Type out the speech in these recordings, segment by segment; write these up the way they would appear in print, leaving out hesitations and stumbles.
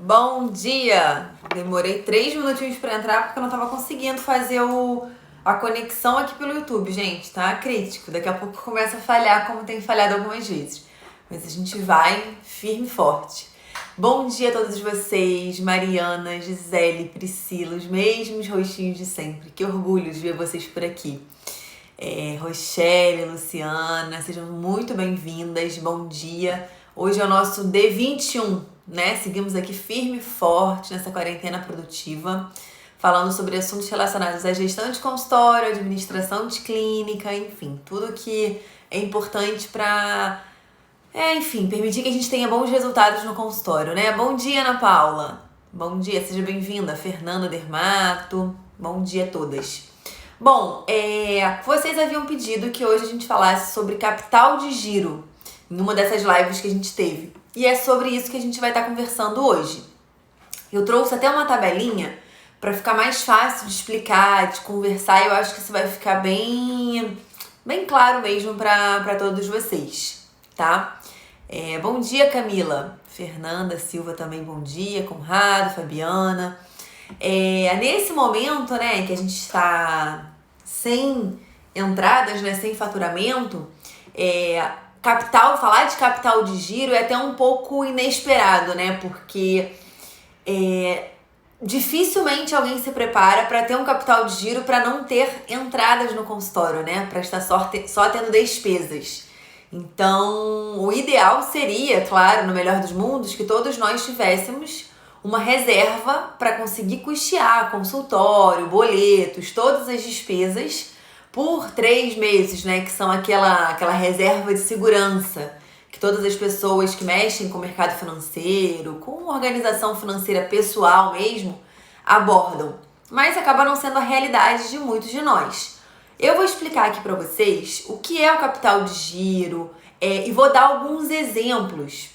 Bom dia! Demorei 3 minutinhos pra entrar porque eu não tava conseguindo fazer a conexão aqui pelo YouTube, gente, tá? Crítico. Daqui a pouco começa a falhar, como tem falhado algumas vezes. Mas a gente vai firme e forte. Bom dia a todos vocês, Mariana, Gisele, Priscila, os mesmos rostinhos de sempre. Que orgulho de ver vocês por aqui. Rochelle, Luciana, sejam muito bem-vindas, bom dia. Hoje é o nosso D21, né? Seguimos aqui firme e forte nessa quarentena produtiva, falando sobre assuntos relacionados à gestão de consultório, administração de clínica, enfim, tudo que é importante para, permitir que a gente tenha bons resultados no consultório, né? Bom dia, Ana Paula. Bom dia, seja bem-vinda. Fernanda Dermato, bom dia a todas. Bom, vocês haviam pedido que hoje a gente falasse sobre capital de giro, em uma dessas lives que a gente teve. E é sobre isso que a gente vai estar conversando hoje. Eu trouxe até uma tabelinha para ficar mais fácil de explicar, de conversar, e eu acho que isso vai ficar bem claro mesmo para todos vocês, tá? Bom dia, Camila. Fernanda Silva também, bom dia. Conrado, Fabiana. Nesse momento, né, que a gente está sem entradas, né, sem faturamento, falar de capital de giro é até um pouco inesperado, né, porque dificilmente alguém se prepara para ter um capital de giro para não ter entradas no consultório, né, para estar só tendo despesas. Então, o ideal seria, claro, no melhor dos mundos, que todos nós tivéssemos uma reserva para conseguir custear consultório, boletos, todas as despesas por 3 meses, né? Que são aquela reserva de segurança que todas as pessoas que mexem com o mercado financeiro, com organização financeira pessoal mesmo, abordam. Mas acaba não sendo a realidade de muitos de nós. Eu vou explicar aqui para vocês o que é o capital de giro e vou dar alguns exemplos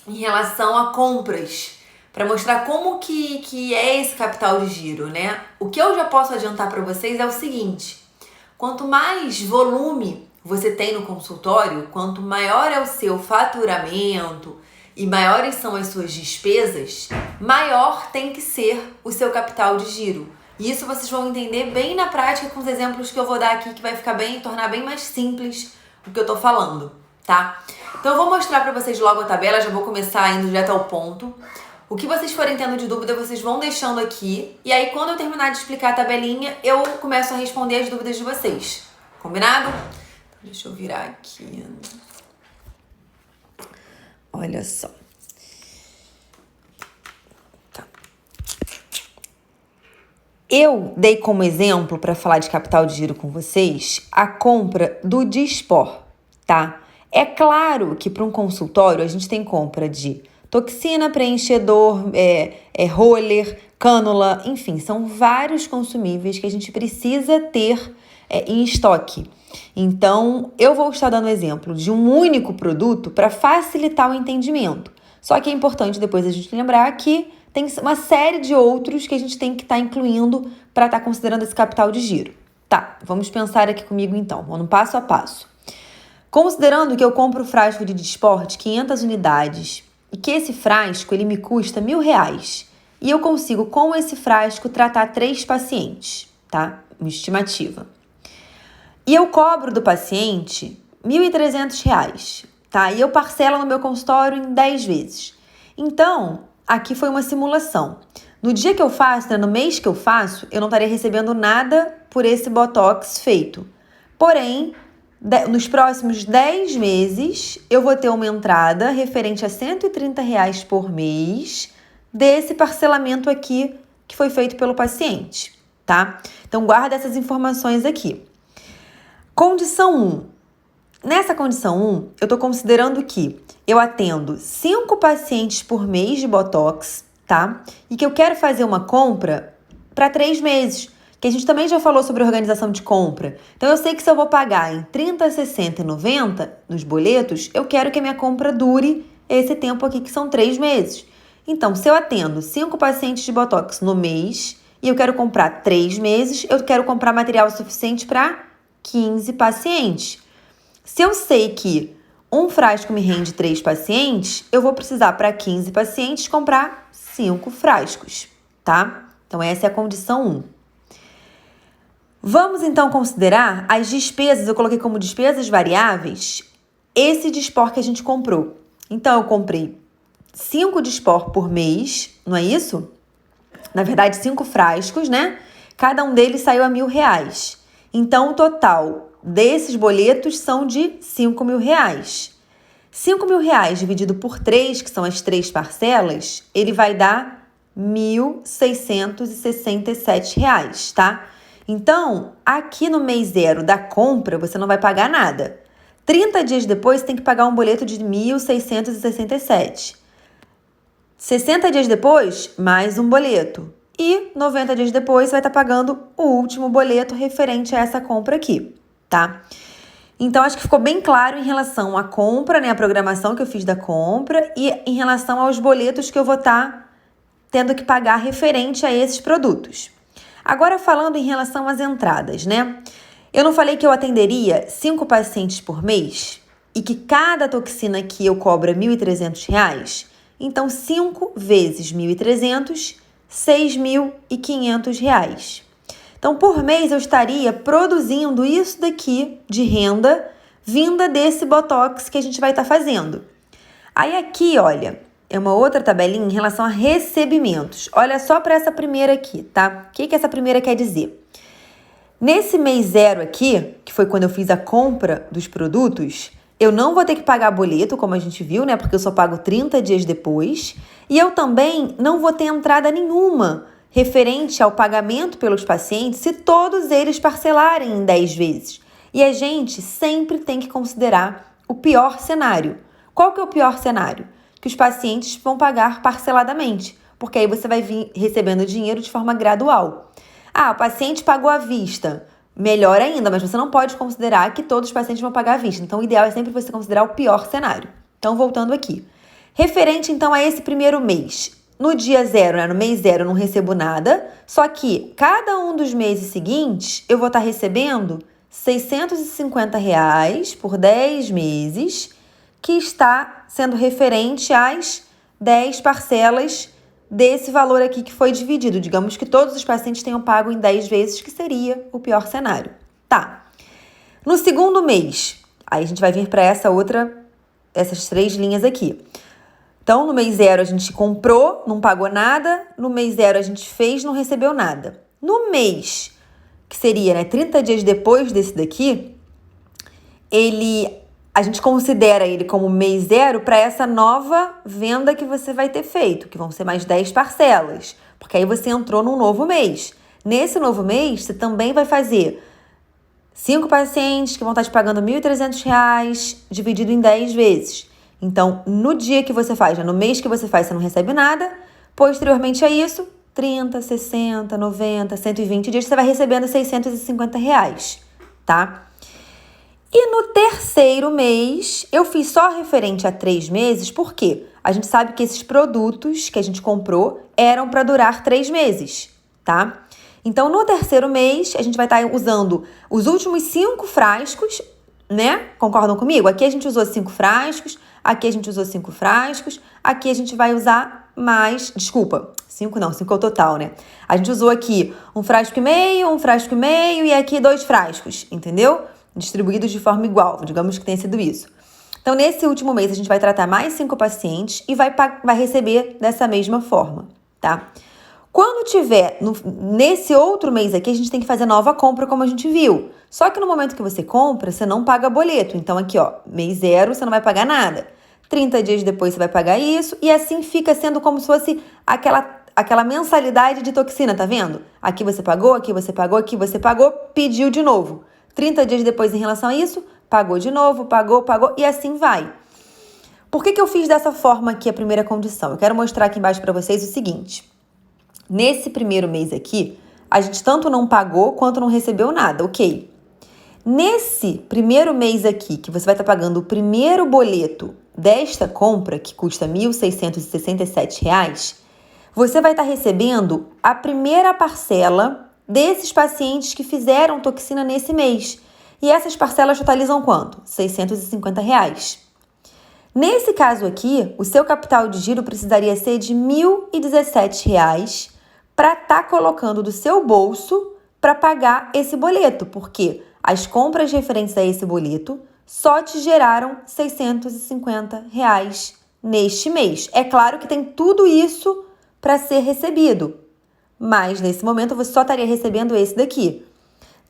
em relação a compras, para mostrar como que é esse capital de giro, né? O que eu já posso adiantar para vocês é o seguinte: quanto mais volume você tem no consultório, quanto maior é o seu faturamento e maiores são as suas despesas, maior tem que ser o seu capital de giro. E isso vocês vão entender bem na prática com os exemplos que eu vou dar aqui, que vai ficar tornar bem mais simples o que eu tô falando, tá? Então eu vou mostrar para vocês logo a tabela, já vou começar indo direto ao ponto. O que vocês forem tendo de dúvida, vocês vão deixando aqui. E aí, quando eu terminar de explicar a tabelinha, eu começo a responder as dúvidas de vocês. Combinado? Então, deixa eu virar aqui. Olha só. Tá. Eu dei como exemplo, para falar de capital de giro com vocês, a compra do Dispor, tá? É claro que para um consultório, a gente tem compra de toxina, preenchedor, roller, cânula, enfim, são vários consumíveis que a gente precisa ter em estoque. Então, eu vou estar dando exemplo de um único produto para facilitar o entendimento. Só que é importante depois a gente lembrar que tem uma série de outros que a gente tem que estar incluindo para estar considerando esse capital de giro. Tá, vamos pensar aqui comigo então, vamos passo a passo. Considerando que eu compro o frasco de Dispor de 500 unidades, e que esse frasco ele me custa R$1.000 e eu consigo com esse frasco tratar 3 pacientes, tá? Uma estimativa. E eu cobro do paciente R$1.300, tá? E eu parcelo no meu consultório em 10 vezes. Então, aqui foi uma simulação. No dia que eu faço, né, no mês que eu faço, eu não estarei recebendo nada por esse Botox feito. Porém, nos próximos 10 meses, eu vou ter uma entrada referente a R$130 por mês desse parcelamento aqui que foi feito pelo paciente, tá? Então, guarda essas informações aqui. Condição 1. Nessa condição 1, eu estou considerando que eu atendo 5 pacientes por mês de Botox, tá? E que eu quero fazer uma compra para 3 meses. Que a gente também já falou sobre organização de compra. Então, eu sei que se eu vou pagar em 30, 60 e 90 nos boletos, eu quero que a minha compra dure esse tempo aqui, que são 3 meses. Então, se eu atendo 5 pacientes de Botox no mês e eu quero comprar 3 meses, eu quero comprar material suficiente para 15 pacientes. Se eu sei que um frasco me rende 3 pacientes, eu vou precisar para 15 pacientes comprar 5 frascos, tá? Então, essa é a condição 1. Vamos, então, considerar as despesas. Eu coloquei como despesas variáveis esse Dispor que a gente comprou. Então, eu comprei 5 Dispor por mês, não é isso? Na verdade, 5 frascos, né? Cada um deles saiu a R$1.000. Então, o total desses boletos são de R$5.000. R$5.000 dividido por 3, que são as 3 parcelas, ele vai dar R$1.667, tá? Então, aqui no mês 0 da compra, você não vai pagar nada. 30 dias depois, você tem que pagar um boleto de R$1.667. 60 dias depois, mais um boleto. E 90 dias depois, você vai estar pagando o último boleto referente a essa compra aqui, tá? Então, acho que ficou bem claro em relação à compra, né? A programação que eu fiz da compra e em relação aos boletos que eu vou estar tendo que pagar referente a esses produtos. Agora, falando em relação às entradas, né? Eu não falei que eu atenderia 5 pacientes por mês e que cada toxina aqui eu cobro R$1.300? Então, 5 vezes 1.300, R$6.500. Então, por mês, eu estaria produzindo isso daqui de renda vinda desse Botox que a gente vai estar fazendo. Aí aqui, olha, é uma outra tabelinha em relação a recebimentos. Olha só para essa primeira aqui, tá? O que essa primeira quer dizer? Nesse mês 0 aqui, que foi quando eu fiz a compra dos produtos, eu não vou ter que pagar boleto, como a gente viu, né? Porque eu só pago 30 dias depois. E eu também não vou ter entrada nenhuma referente ao pagamento pelos pacientes se todos eles parcelarem em 10 vezes. E a gente sempre tem que considerar o pior cenário. Qual que é o pior cenário? Que os pacientes vão pagar parceladamente, porque aí você vai vir recebendo dinheiro de forma gradual. Ah, o paciente pagou à vista. Melhor ainda, mas você não pode considerar que todos os pacientes vão pagar à vista. Então, o ideal é sempre você considerar o pior cenário. Então, voltando aqui. Referente, então, a esse primeiro mês. No dia 0, né, no mês 0, eu não recebo nada. Só que cada um dos meses seguintes, eu vou estar recebendo R$650 por 10 meses, que está sendo referente às 10 parcelas desse valor aqui que foi dividido. Digamos que todos os pacientes tenham pago em 10 vezes, que seria o pior cenário. Tá. No segundo mês, aí a gente vai vir para essas 3 linhas aqui. Então, no mês 0 a gente comprou, não pagou nada. No mês 0 a gente fez, não recebeu nada. No mês, que seria, né, 30 dias depois desse daqui, a gente considera ele como mês 0 para essa nova venda que você vai ter feito, que vão ser mais 10 parcelas, porque aí você entrou num novo mês. Nesse novo mês, você também vai fazer 5 pacientes que vão estar te pagando R$1.300, dividido em 10 vezes. Então, no dia que você faz, no mês que você faz, você não recebe nada. Posteriormente a isso, 30, 60, 90, 120 dias, você vai recebendo R$650, tá? E no terceiro mês, eu fiz só referente a 3 meses, porque a gente sabe que esses produtos que a gente comprou eram para durar 3 meses, tá? Então, no terceiro mês, a gente vai estar usando os últimos 5 frascos, né? Concordam comigo? Aqui a gente usou 5 frascos, aqui a gente usou 5 frascos, aqui a gente vai usar mais... Desculpa, 5 não, 5 é o total, né? A gente usou aqui um frasco e meio e aqui 2 frascos, entendeu? Distribuídos de forma igual, digamos que tenha sido isso. Então, nesse último mês, a gente vai tratar mais 5 pacientes e vai receber dessa mesma forma, tá? Quando tiver nesse outro mês aqui, a gente tem que fazer nova compra, como a gente viu. Só que no momento que você compra, você não paga boleto. Então, aqui, ó, mês 0, você não vai pagar nada. 30 dias depois, você vai pagar isso. E assim fica sendo como se fosse aquela mensalidade de toxina, tá vendo? Aqui você pagou, aqui você pagou, aqui você pagou, pediu de novo. 30 dias depois, em relação a isso, pagou de novo, pagou, e assim vai. Por que eu fiz dessa forma aqui a primeira condição? Eu quero mostrar aqui embaixo para vocês o seguinte. Nesse primeiro mês aqui, a gente tanto não pagou quanto não recebeu nada, ok? Nesse primeiro mês aqui, que você vai estar pagando o primeiro boleto desta compra, que custa R$1.667, você vai estar recebendo a primeira parcela desses pacientes que fizeram toxina nesse mês. E essas parcelas totalizam quanto? R$650. Nesse caso aqui, o seu capital de giro precisaria ser de R$ 1.017 para estar colocando do seu bolso para pagar esse boleto, porque as compras referentes a esse boleto só te geraram R$ 650 neste mês. É claro que tem tudo isso para ser recebido, mas nesse momento você só estaria recebendo esse daqui.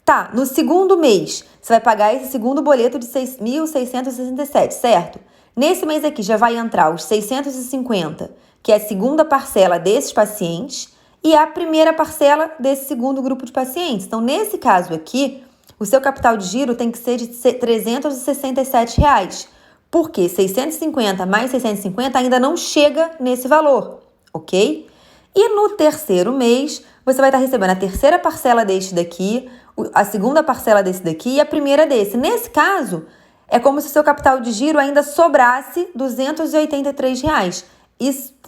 Tá, no segundo mês, você vai pagar esse segundo boleto de 6.667, certo? Nesse mês aqui já vai entrar os 650, que é a segunda parcela desses pacientes, e a primeira parcela desse segundo grupo de pacientes. Então, nesse caso aqui, o seu capital de giro tem que ser de R$ 367, porque 650 mais 650 ainda não chega nesse valor, ok? E no terceiro mês, você vai estar recebendo a terceira parcela deste daqui, a segunda parcela desse daqui e a primeira desse. Nesse caso, é como se o seu capital de giro ainda sobrasse R$ 283.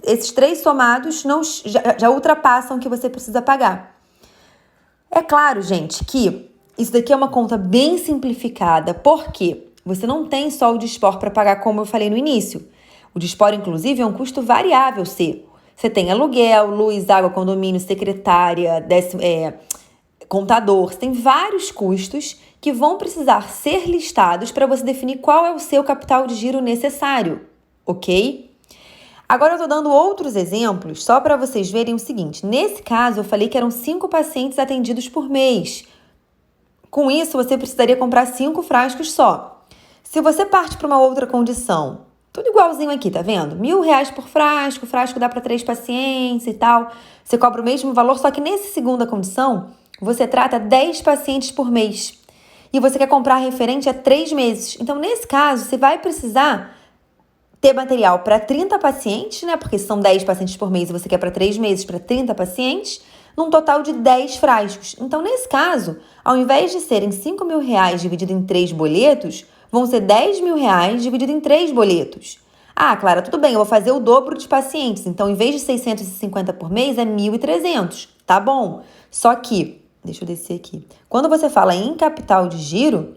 Esses três somados já ultrapassam o que você precisa pagar. É claro, gente, que isso daqui é uma conta bem simplificada, porque você não tem só o dispor para pagar, como eu falei no início. O dispor, inclusive, é um custo variável seu. Você tem aluguel, luz, água, condomínio, secretária, contador. Você tem vários custos que vão precisar ser listados para você definir qual é o seu capital de giro necessário, ok? Agora eu estou dando outros exemplos só para vocês verem o seguinte. Nesse caso, eu falei que eram 5 pacientes atendidos por mês. Com isso, você precisaria comprar 5 frascos só. Se você parte para uma outra condição, tudo igualzinho aqui, tá vendo? R$ 1.000 por frasco, o frasco dá para 3 pacientes e tal. Você cobra o mesmo valor, só que nessa segunda condição, você trata 10 pacientes por mês. E você quer comprar referente a 3 meses. Então, nesse caso, você vai precisar ter material para 30 pacientes, né? Porque são 10 pacientes por mês e você quer para 3 meses para 30 pacientes, num total de 10 frascos. Então, nesse caso, ao invés de serem R$ 5.000 dividido em 3 boletos, vão ser R$ 10.000 dividido em 3 boletos. Ah, Clara, tudo bem, eu vou fazer o dobro de pacientes. Então, em vez de 650 por mês, é 1.300. Tá bom. Só que, deixa eu descer aqui. Quando você fala em capital de giro,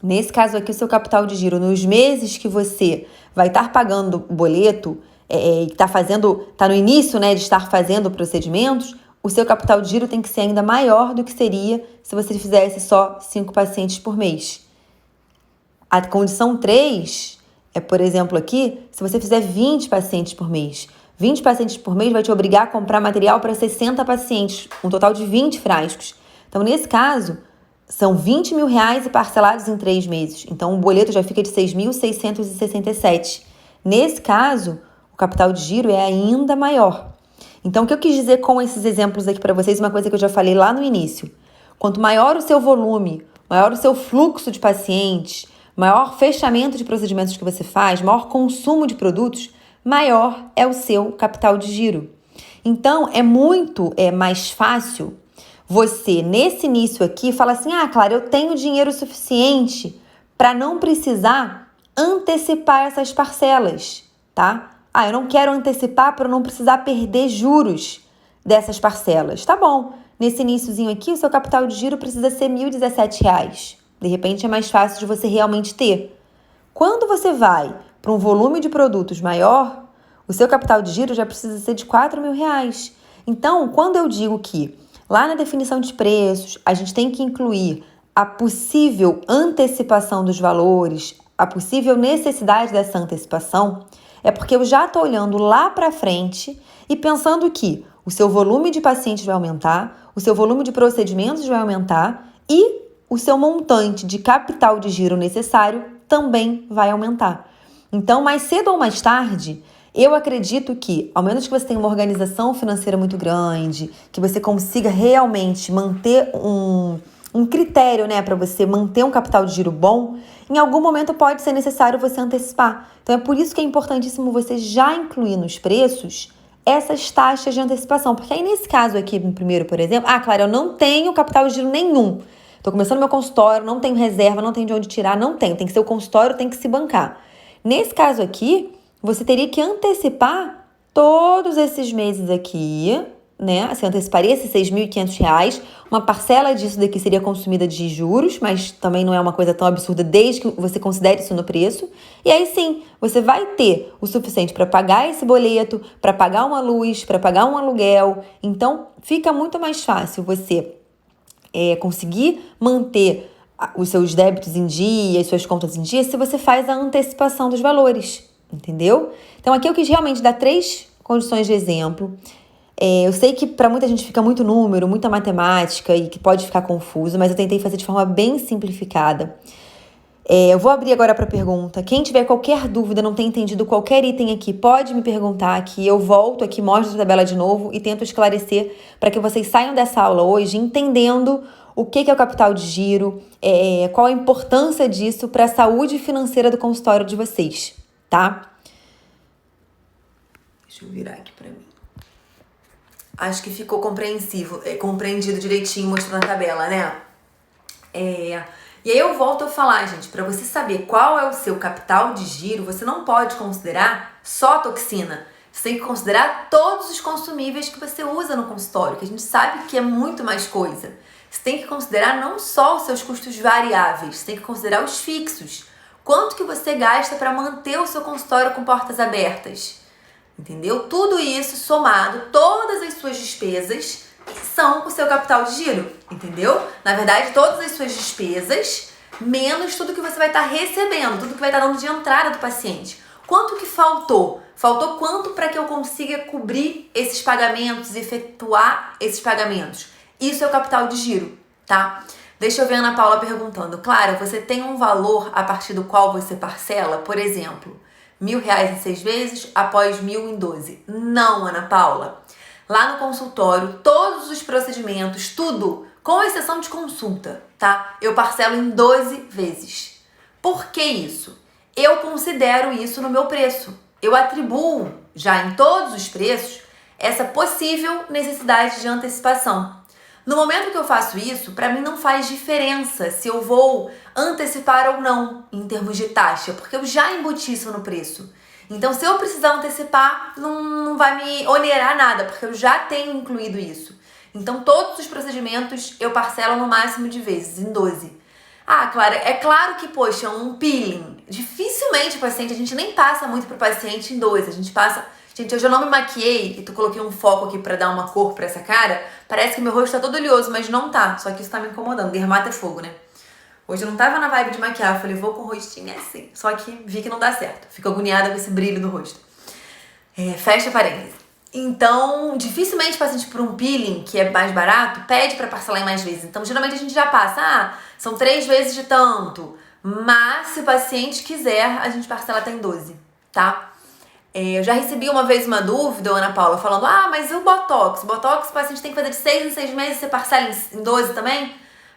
nesse caso aqui, o seu capital de giro, nos meses que você vai estar pagando o boleto, tá no início, né, de estar fazendo procedimentos, o seu capital de giro tem que ser ainda maior do que seria se você fizesse só 5 pacientes por mês. A condição 3 é, por exemplo, aqui, se você fizer 20 pacientes por mês. 20 pacientes por mês vai te obrigar a comprar material para 60 pacientes, um total de 20 frascos. Então, nesse caso, são R$ 20.000 e parcelados em 3 meses. Então, o boleto já fica de 6.667. Nesse caso, o capital de giro é ainda maior. Então, o que eu quis dizer com esses exemplos aqui para vocês, uma coisa que eu já falei lá no início. Quanto maior o seu volume, maior o seu fluxo de pacientes, maior fechamento de procedimentos que você faz, maior consumo de produtos, maior é o seu capital de giro. Então, é muito mais fácil você, nesse início aqui, falar assim, Clara, eu tenho dinheiro suficiente para não precisar antecipar essas parcelas, tá? Eu não quero antecipar para não precisar perder juros dessas parcelas. Tá bom, nesse iniciozinho aqui, o seu capital de giro precisa ser R$ 1.017. De repente, é mais fácil de você realmente ter. Quando você vai para um volume de produtos maior, o seu capital de giro já precisa ser de R$ 4.000. Então, quando eu digo que lá na definição de preços, a gente tem que incluir a possível antecipação dos valores, a possível necessidade dessa antecipação, é porque eu já estou olhando lá para frente e pensando que o seu volume de pacientes vai aumentar, o seu volume de procedimentos vai aumentar e o seu montante de capital de giro necessário também vai aumentar. Então, mais cedo ou mais tarde, eu acredito que, ao menos que você tenha uma organização financeira muito grande, que você consiga realmente manter um critério, né, para você manter um capital de giro bom, em algum momento pode ser necessário você antecipar. Então, é por isso que é importantíssimo você já incluir nos preços essas taxas de antecipação. Porque aí, nesse caso aqui, no primeiro, por exemplo, Clara, eu não tenho capital de giro nenhum. Estou começando meu consultório, não tenho reserva, não tenho de onde tirar, não tenho. Tem que ser o consultório, tem que se bancar. Nesse caso aqui, você teria que antecipar todos esses meses aqui, né? Você anteciparia esses R$ 6.500. Uma parcela disso daqui seria consumida de juros, mas também não é uma coisa tão absurda desde que você considere isso no preço. E aí sim, você vai ter o suficiente para pagar esse boleto, para pagar uma luz, para pagar um aluguel. Então, fica muito mais fácil você conseguir manter os seus débitos em dia, as suas contas em dia, se você faz a antecipação dos valores, entendeu? Então, aqui eu quis realmente dar 3 condições de exemplo. Eu sei que para muita gente fica muito número, muita matemática e que pode ficar confuso, mas eu tentei fazer de forma bem simplificada. Eu vou abrir agora para pergunta. Quem tiver qualquer dúvida, não tem entendido qualquer item aqui, pode me perguntar que eu volto aqui, mostro a tabela de novo e tento esclarecer para que vocês saiam dessa aula hoje entendendo o que é o capital de giro, qual a importância disso para a saúde financeira do consultório de vocês, tá? Deixa eu virar aqui para mim. Acho que ficou compreendido direitinho mostrando a tabela, né? E aí eu volto a falar, gente, para você saber qual é o seu capital de giro, você não pode considerar só a toxina. Você tem que considerar todos os consumíveis que você usa no consultório, que a gente sabe que é muito mais coisa. Você tem que considerar não só os seus custos variáveis, você tem que considerar os fixos. Quanto que você gasta para manter o seu consultório com portas abertas? Entendeu? Tudo isso somado, todas as suas despesas são o seu capital de giro, entendeu? Na verdade, todas as suas despesas, menos tudo que você vai estar recebendo, tudo que vai estar dando de entrada do paciente. Quanto que faltou? Faltou quanto para que eu consiga cobrir esses pagamentos, efetuar esses pagamentos? Isso é o capital de giro, tá? Deixa eu ver a Ana Paula perguntando. Clara, você tem um valor a partir do qual você parcela? Por exemplo, R$ 1.000 em 6 vezes, após 1.000 em 12. Não, Ana Paula. Lá no consultório, todos os procedimentos, tudo, com exceção de consulta, tá? Eu parcelo em 12 vezes. Por que isso? Eu considero isso no meu preço. Eu atribuo, já em todos os preços, essa possível necessidade de antecipação. No momento que eu faço isso, para mim não faz diferença se eu vou antecipar ou não em termos de taxa, porque eu já embuti isso no preço. Então, se eu precisar antecipar, não vai me onerar nada, porque eu já tenho incluído isso. Então, todos os procedimentos eu parcelo no máximo de vezes, em 12. Ah, Clara, é claro que, poxa, um peeling, dificilmente o paciente, a gente nem passa muito pro paciente em 12, a gente passa... Gente, hoje eu não me maquiei e tu coloquei um foco aqui pra dar uma cor pra essa cara. Parece que meu rosto tá todo oleoso, mas não tá. Só que isso tá me incomodando. Dermato é fogo, né? Hoje eu não tava na vibe de maquiar. Eu falei, vou com o rostinho assim. Só que vi que não dá certo. Fico agoniada com esse brilho do rosto. Fecha parênteses. Então, dificilmente o paciente por um peeling, que é mais barato, pede pra parcelar em mais vezes. Então, geralmente a gente já passa. São 3 vezes de tanto. Mas, se o paciente quiser, a gente parcela até em 12, tá? Eu já recebi uma vez uma dúvida, Ana Paula, falando, mas e o Botox? O Botox o paciente tem que fazer de 6 em 6 meses, você parcela em 12 também?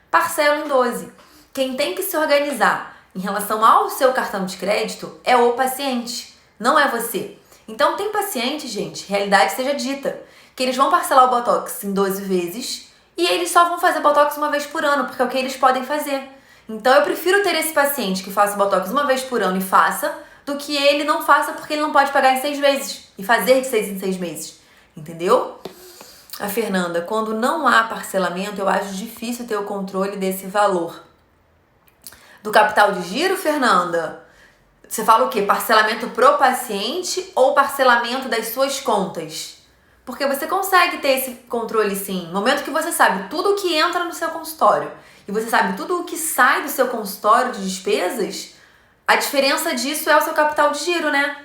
Parcelo em 12. Quem tem que se organizar em relação ao seu cartão de crédito é o paciente, não é você. Então tem paciente, gente, realidade seja dita, que eles vão parcelar o Botox em 12 vezes e eles só vão fazer Botox uma vez por ano, porque é o que eles podem fazer. Então eu prefiro ter esse paciente que faça Botox uma vez por ano e faça, do que ele não faça porque ele não pode pagar em 6 vezes e fazer de 6 em 6 meses, entendeu? A Fernanda, quando não há parcelamento, eu acho difícil ter o controle desse valor. Do capital de giro, Fernanda? Você fala o quê? Parcelamento pro paciente ou parcelamento das suas contas? Porque você consegue ter esse controle sim. No momento que você sabe tudo o que entra no seu consultório e você sabe tudo o que sai do seu consultório de despesas, a diferença disso é o seu capital de giro, né?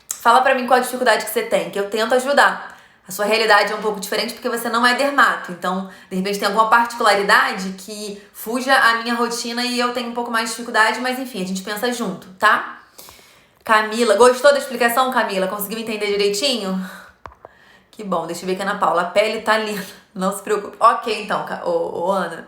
Fala pra mim qual a dificuldade que você tem, que eu tento ajudar. A sua realidade é um pouco diferente porque você não é dermato. Então, de repente, tem alguma particularidade que fuja a minha rotina e eu tenho um pouco mais de dificuldade, mas enfim, a gente pensa junto, tá? Camila, gostou da explicação, Camila? Conseguiu entender direitinho? Que bom, deixa eu ver aqui, Ana Paula. A pele tá linda, não se preocupe. Ok, então, Ana.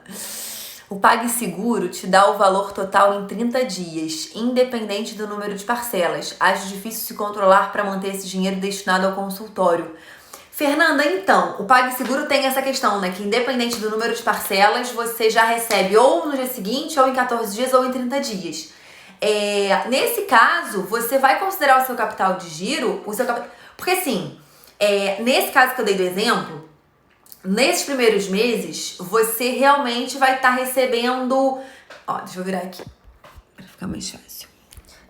O PagSeguro te dá o valor total em 30 dias, independente do número de parcelas. Acho difícil se controlar para manter esse dinheiro destinado ao consultório. Fernanda, então, o PagSeguro tem essa questão, né? Que independente do número de parcelas, você já recebe ou no dia seguinte, ou em 14 dias, ou em 30 dias. Nesse caso, você vai considerar o seu capital de giro, porque assim, nesse caso que eu dei do exemplo, Nesses primeiros meses, você realmente vai estar recebendo... Ó, deixa eu virar aqui para ficar mais fácil.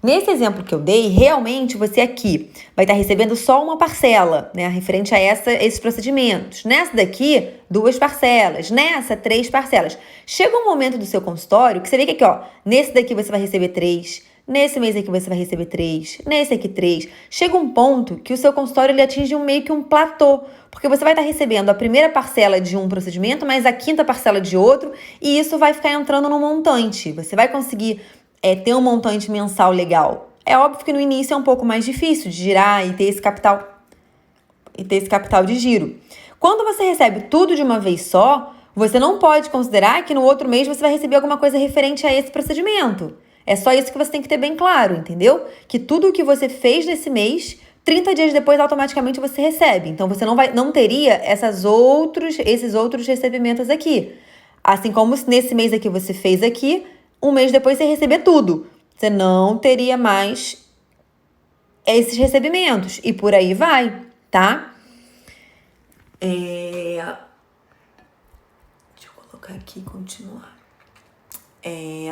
Nesse exemplo que eu dei, realmente você aqui vai estar recebendo só uma parcela, né? Referente a esses procedimentos. Nessa daqui, 2 parcelas. Nessa, 3 parcelas. Chega um momento do seu consultório que você vê que aqui, ó, nesse daqui você vai receber 3, nesse mês aqui você vai receber 3, nesse aqui 3. Chega um ponto que o seu consultório ele atinge meio que um platô, porque você vai estar recebendo a primeira parcela de um procedimento, mais a quinta parcela de outro, e isso vai ficar entrando no montante. Você vai conseguir ter um montante mensal legal. É óbvio que no início é um pouco mais difícil de girar e ter esse capital de giro. Quando você recebe tudo de uma vez só, você não pode considerar que no outro mês você vai receber alguma coisa referente a esse procedimento. É só isso que você tem que ter bem claro, entendeu? Que tudo o que você fez nesse mês, 30 dias depois automaticamente você recebe. Então você não teria esses outros recebimentos aqui. Assim como nesse mês aqui você fez aqui, um mês depois você receber tudo. Você não teria mais esses recebimentos. E por aí vai, tá? Deixa eu colocar aqui e continuar. Aí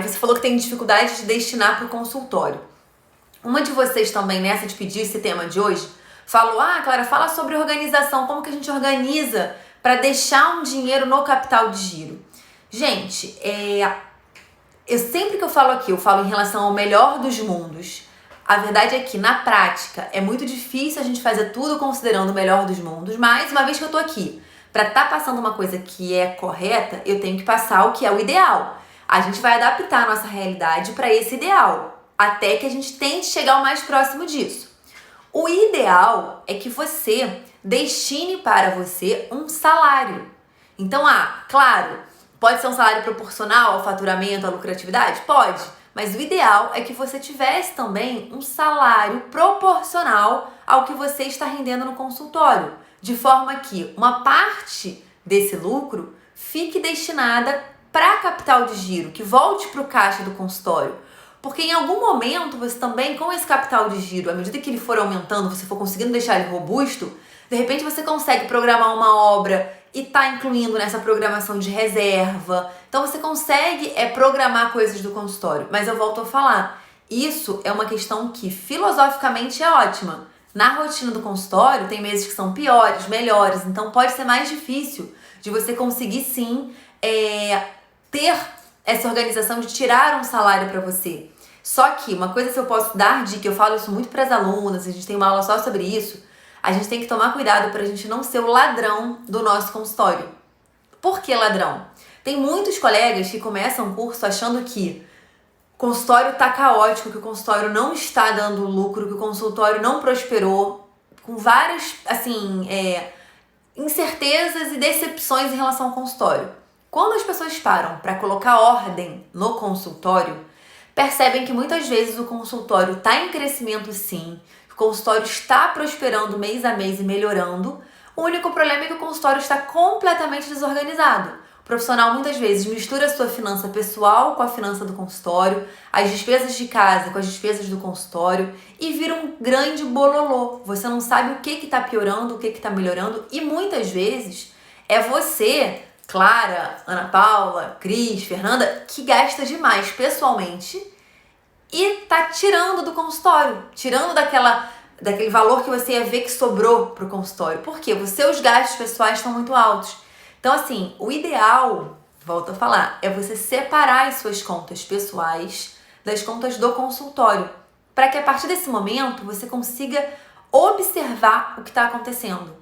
você falou que tem dificuldade de destinar para o consultório. Uma de vocês também, nessa de pedir esse tema de hoje, falou, Clara, fala sobre organização. Como que a gente organiza para deixar um dinheiro no capital de giro? Gente, eu sempre que eu falo aqui, eu falo em relação ao melhor dos mundos. A verdade é que, na prática, é muito difícil a gente fazer tudo considerando o melhor dos mundos, mas uma vez que eu tô aqui para estar passando uma coisa que é correta, eu tenho que passar o que é o ideal. A gente vai adaptar a nossa realidade para esse ideal, até que a gente tente chegar o mais próximo disso. O ideal é que você destine para você um salário. Então, claro, pode ser um salário proporcional ao faturamento, à lucratividade? Pode, mas o ideal é que você tivesse também um salário proporcional ao que você está rendendo no consultório, de forma que uma parte desse lucro fique destinada para capital de giro, que volte para o caixa do consultório. Porque em algum momento você também, com esse capital de giro, à medida que ele for aumentando, você for conseguindo deixar ele robusto, de repente você consegue programar uma obra e tá incluindo nessa programação de reserva. Então você consegue programar coisas do consultório. Mas eu volto a falar, isso é uma questão que filosoficamente é ótima. Na rotina do consultório tem meses que são piores, melhores, então pode ser mais difícil de você conseguir sim ter essa organização de tirar um salário para você. Só que uma coisa que eu posso dar dica, eu falo isso muito para as alunas, a gente tem uma aula só sobre isso, a gente tem que tomar cuidado para a gente não ser o ladrão do nosso consultório. Por que ladrão? Tem muitos colegas que começam o curso achando que o consultório está caótico, que o consultório não está dando lucro, que o consultório não prosperou, com várias, incertezas e decepções em relação ao consultório. Quando as pessoas param para colocar ordem no consultório, percebem que muitas vezes o consultório está em crescimento sim, o consultório está prosperando mês a mês e melhorando. O único problema é que o consultório está completamente desorganizado. O profissional muitas vezes mistura a sua finança pessoal com a finança do consultório, as despesas de casa com as despesas do consultório e vira um grande bololô. Você não sabe o que está piorando, o que está melhorando e muitas vezes é você, Clara, Ana Paula, Cris, Fernanda, que gasta demais pessoalmente e tá tirando do consultório, tirando daquele valor que você ia ver que sobrou pro consultório. Por quê? Os seus gastos pessoais estão muito altos. Então, assim, o ideal, volto a falar, é você separar as suas contas pessoais das contas do consultório, para que a partir desse momento você consiga observar o que está acontecendo.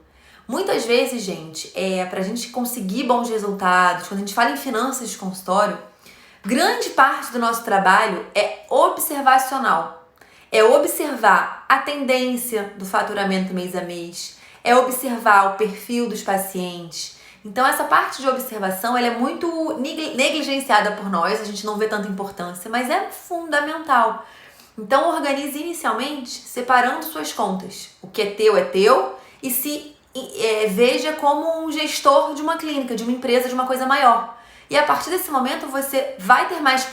Muitas vezes, gente, pra gente conseguir bons resultados, quando a gente fala em finanças de consultório, grande parte do nosso trabalho é observacional. É observar a tendência do faturamento mês a mês, é observar o perfil dos pacientes. Então, essa parte de observação ela é muito negligenciada por nós, a gente não vê tanta importância, mas é fundamental. Então, organize inicialmente separando suas contas. O que é teu, e se veja como um gestor de uma clínica, de uma empresa, de uma coisa maior. E a partir desse momento você vai ter mais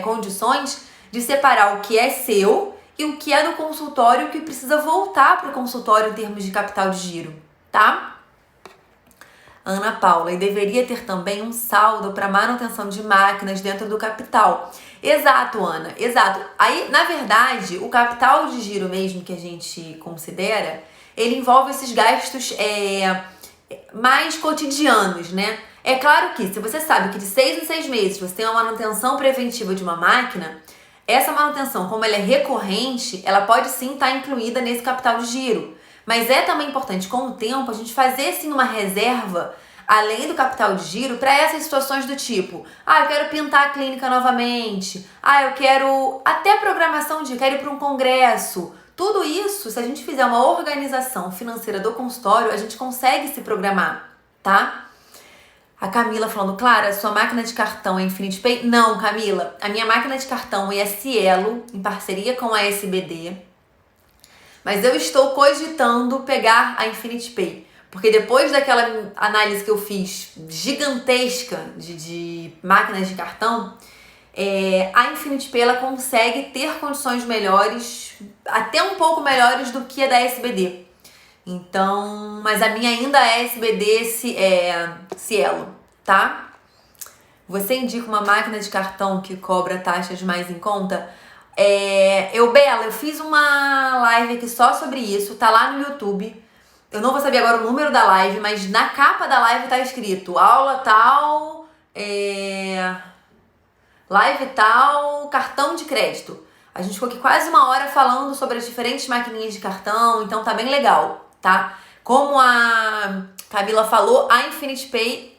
condições de separar o que é seu e o que é do consultório que precisa voltar para o consultório em termos de capital de giro, tá? Ana Paula, e deveria ter também um saldo para manutenção de máquinas dentro do capital. Exato, Ana, exato. Aí, na verdade, o capital de giro mesmo que a gente considera, ele envolve esses gastos mais cotidianos, né? É claro que se você sabe que de 6 em 6 meses você tem uma manutenção preventiva de uma máquina, essa manutenção, como ela é recorrente, ela pode sim estar incluída nesse capital de giro. Mas é também importante, com o tempo, a gente fazer sim uma reserva, além do capital de giro, para essas situações do tipo, eu quero pintar a clínica novamente, eu quero até programação quero ir para um congresso. Tudo isso, se a gente fizer uma organização financeira do consultório, a gente consegue se programar, tá? A Camila falando, Clara, sua máquina de cartão é Infinity Pay? Não, Camila, a minha máquina de cartão é a Cielo, em parceria com a SBD. Mas eu estou cogitando pegar a Infinity Pay. Porque depois daquela análise que eu fiz gigantesca de máquinas de cartão, a Infinity Pay ela consegue ter condições melhores, até um pouco melhores do que a da SBD. Então, mas a minha ainda é SBD Cielo, tá? Você indica uma máquina de cartão que cobra taxas mais em conta? Bela, eu fiz uma live aqui só sobre isso, tá lá no YouTube. Eu não vou saber agora o número da live, mas na capa da live tá escrito aula tal, live tal, cartão de crédito. A gente ficou aqui quase uma hora falando sobre as diferentes maquininhas de cartão, então tá bem legal, tá? Como a Camila falou, a Infinity Pay,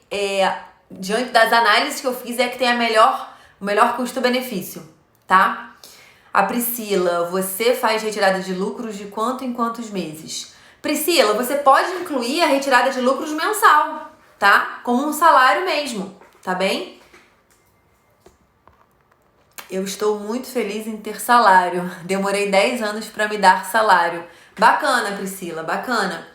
diante das análises que eu fiz, é a que tem o melhor custo-benefício, tá? A Priscila, você faz retirada de lucros de quanto em quantos meses? Priscila, você pode incluir a retirada de lucros mensal, tá? Como um salário mesmo, tá bem? Eu estou muito feliz em ter salário. Demorei 10 anos para me dar salário. Bacana, Priscila, bacana.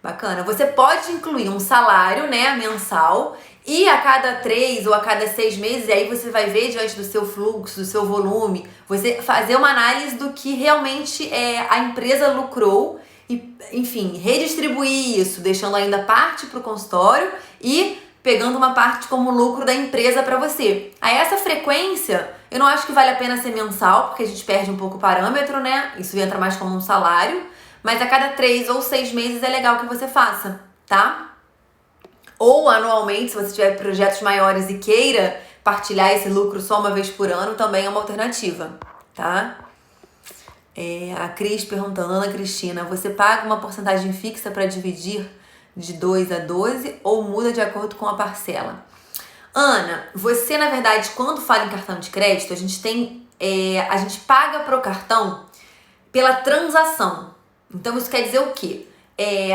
Bacana. Você pode incluir um salário, né, mensal, e a cada 3 ou a cada 6 meses, aí você vai ver diante do seu fluxo, do seu volume, você fazer uma análise do que realmente a empresa lucrou e, enfim, redistribuir isso, deixando ainda parte para o consultório e pegando uma parte como lucro da empresa para você. Aí essa frequência, eu não acho que vale a pena ser mensal, porque a gente perde um pouco o parâmetro, né? Isso entra mais como um salário, mas a cada 3 ou 6 meses é legal que você faça, tá? Ou anualmente, se você tiver projetos maiores e queira partilhar esse lucro só uma vez por ano, também é uma alternativa, tá? A Cris perguntando, Ana Cristina, você paga uma porcentagem fixa para dividir de 2 a 12 ou muda de acordo com a parcela? Ana, você, na verdade, quando fala em cartão de crédito, a gente paga pro cartão pela transação. Então, isso quer dizer o quê?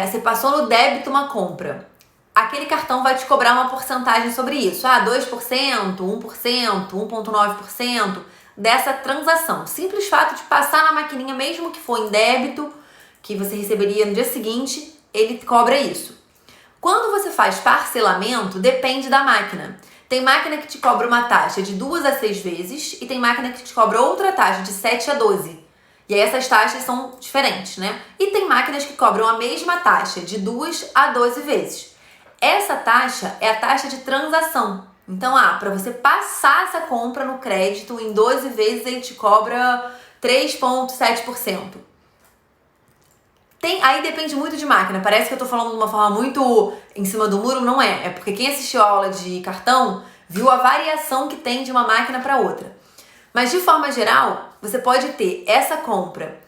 Você passou no débito uma compra. Aquele cartão vai te cobrar uma porcentagem sobre isso. 2%, 1%, 1,9% dessa transação. Simples fato de passar na maquininha, mesmo que for em débito, que você receberia no dia seguinte, ele cobra isso. Quando você faz parcelamento, depende da máquina. Tem máquina que te cobra uma taxa de 2 a 6 vezes e tem máquina que te cobra outra taxa de 7 a 12. E aí essas taxas são diferentes, né? E tem máquinas que cobram a mesma taxa de 2 a 12 vezes. Essa taxa é a taxa de transação. Então, para você passar essa compra no crédito em 12 vezes, ele te cobra 3,7%. Aí depende muito de máquina. Parece que eu tô falando de uma forma muito em cima do muro, não é. É porque quem assistiu a aula de cartão viu a variação que tem de uma máquina para outra. Mas de forma geral, você pode ter essa compra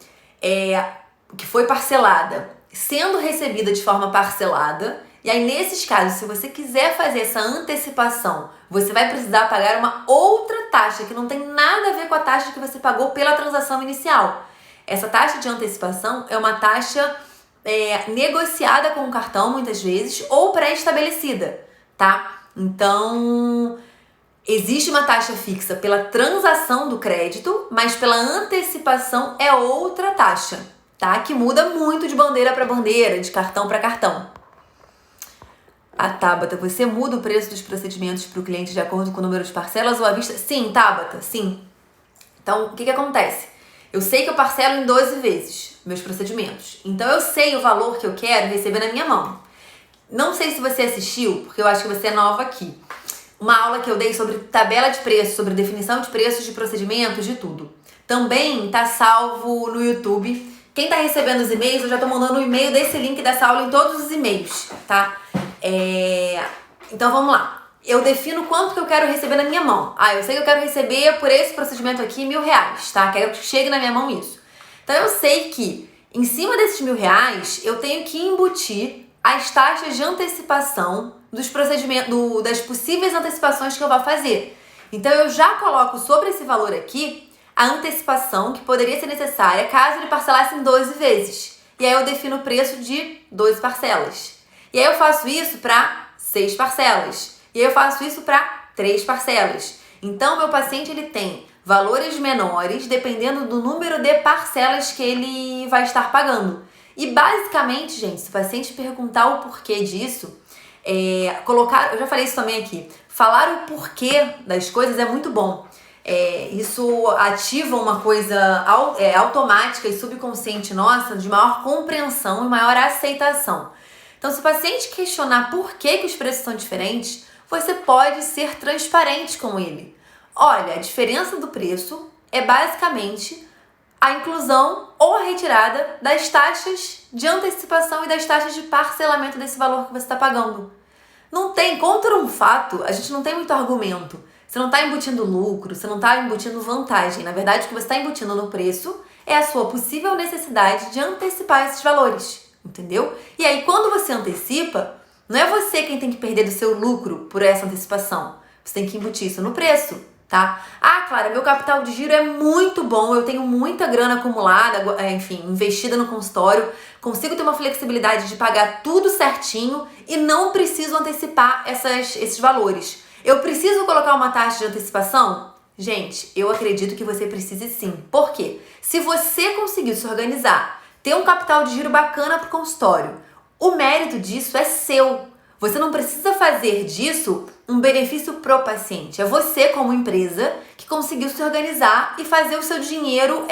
que foi parcelada, sendo recebida de forma parcelada. E aí, nesses casos, se você quiser fazer essa antecipação, você vai precisar pagar uma outra taxa que não tem nada a ver com a taxa que você pagou pela transação inicial. Essa taxa de antecipação é uma taxa negociada com o cartão, muitas vezes, ou pré-estabelecida, tá? Então, existe uma taxa fixa pela transação do crédito, mas pela antecipação é outra taxa, tá? Que muda muito de bandeira para bandeira, de cartão para cartão. A Tabata, você muda o preço dos procedimentos para o cliente de acordo com o número de parcelas ou à vista? Sim, Tabata, sim. Então, o que acontece? Eu sei que eu parcelo em 12 vezes meus procedimentos. Então, eu sei o valor que eu quero receber na minha mão. Não sei se você assistiu, porque eu acho que você é nova aqui. Uma aula que eu dei sobre tabela de preços, sobre definição de preços, de procedimentos, de tudo. Também tá salvo no YouTube. Quem tá recebendo os e-mails, eu já tô mandando o e-mail desse link dessa aula em todos os e-mails, tá? Então vamos lá. Eu defino quanto que eu quero receber na minha mão. Eu sei que eu quero receber por esse procedimento aqui R$1.000, tá? Quero que chegue na minha mão isso. Então eu sei que em cima desses R$1.000 eu tenho que embutir as taxas de antecipação dos procedimentos, das possíveis antecipações que eu vou fazer. Então eu já coloco sobre esse valor aqui a antecipação que poderia ser necessária caso ele parcelasse em 12 vezes. E aí eu defino o preço de 12 parcelas. E aí eu faço isso para 6 parcelas. E aí eu faço isso para 3 parcelas. Então meu paciente ele tem valores menores dependendo do número de parcelas que ele vai estar pagando. E basicamente, gente, se o paciente perguntar o porquê disso, eu já falei isso também aqui, falar o porquê das coisas é muito bom. Isso ativa uma coisa automática e subconsciente nossa de maior compreensão e maior aceitação. Então, se o paciente questionar por que os preços são diferentes, você pode ser transparente com ele. Olha, a diferença do preço é basicamente a inclusão ou a retirada das taxas de antecipação e das taxas de parcelamento desse valor que você está pagando. Não tem, contra um fato, a gente não tem muito argumento. Você não está embutindo lucro, você não está embutindo vantagem. Na verdade, o que você está embutindo no preço é a sua possível necessidade de antecipar esses valores, entendeu? E aí, quando você antecipa, não é você quem tem que perder do seu lucro por essa antecipação. Você tem que embutir isso no preço, tá? Clara, meu capital de giro é muito bom, eu tenho muita grana acumulada, investida no consultório, consigo ter uma flexibilidade de pagar tudo certinho e não preciso antecipar esses valores. Eu preciso colocar uma taxa de antecipação? Gente, eu acredito que você precise sim. Por quê? Se você conseguir se organizar, ter um capital de giro bacana para o consultório, o mérito disso é seu. Você não precisa fazer disso um benefício pro paciente. É você, como empresa, que conseguiu se organizar e fazer o seu dinheiro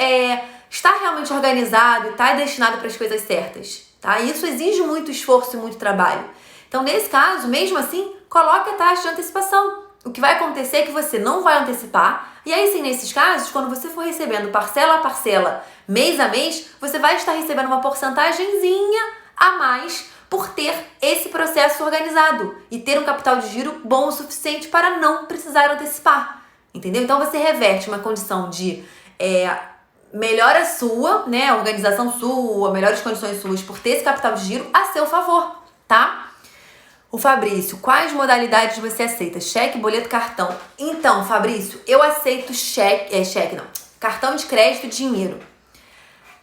estar realmente organizado e estar destinado para as coisas certas, tá? Isso exige muito esforço e muito trabalho. Então, nesse caso, mesmo assim, coloque a taxa de antecipação. O que vai acontecer é que você não vai antecipar. E aí, sim, nesses casos, quando você for recebendo parcela a parcela, mês a mês, você vai estar recebendo uma porcentagemzinha a mais por ter esse processo organizado e ter um capital de giro bom o suficiente para não precisar antecipar, entendeu? Então você reverte uma condição de melhora sua, né, organização sua, melhores condições suas por ter esse capital de giro a seu favor, tá? O Fabrício, quais modalidades você aceita? Cheque, boleto, cartão? Então, Fabrício, eu aceito cartão de crédito e dinheiro.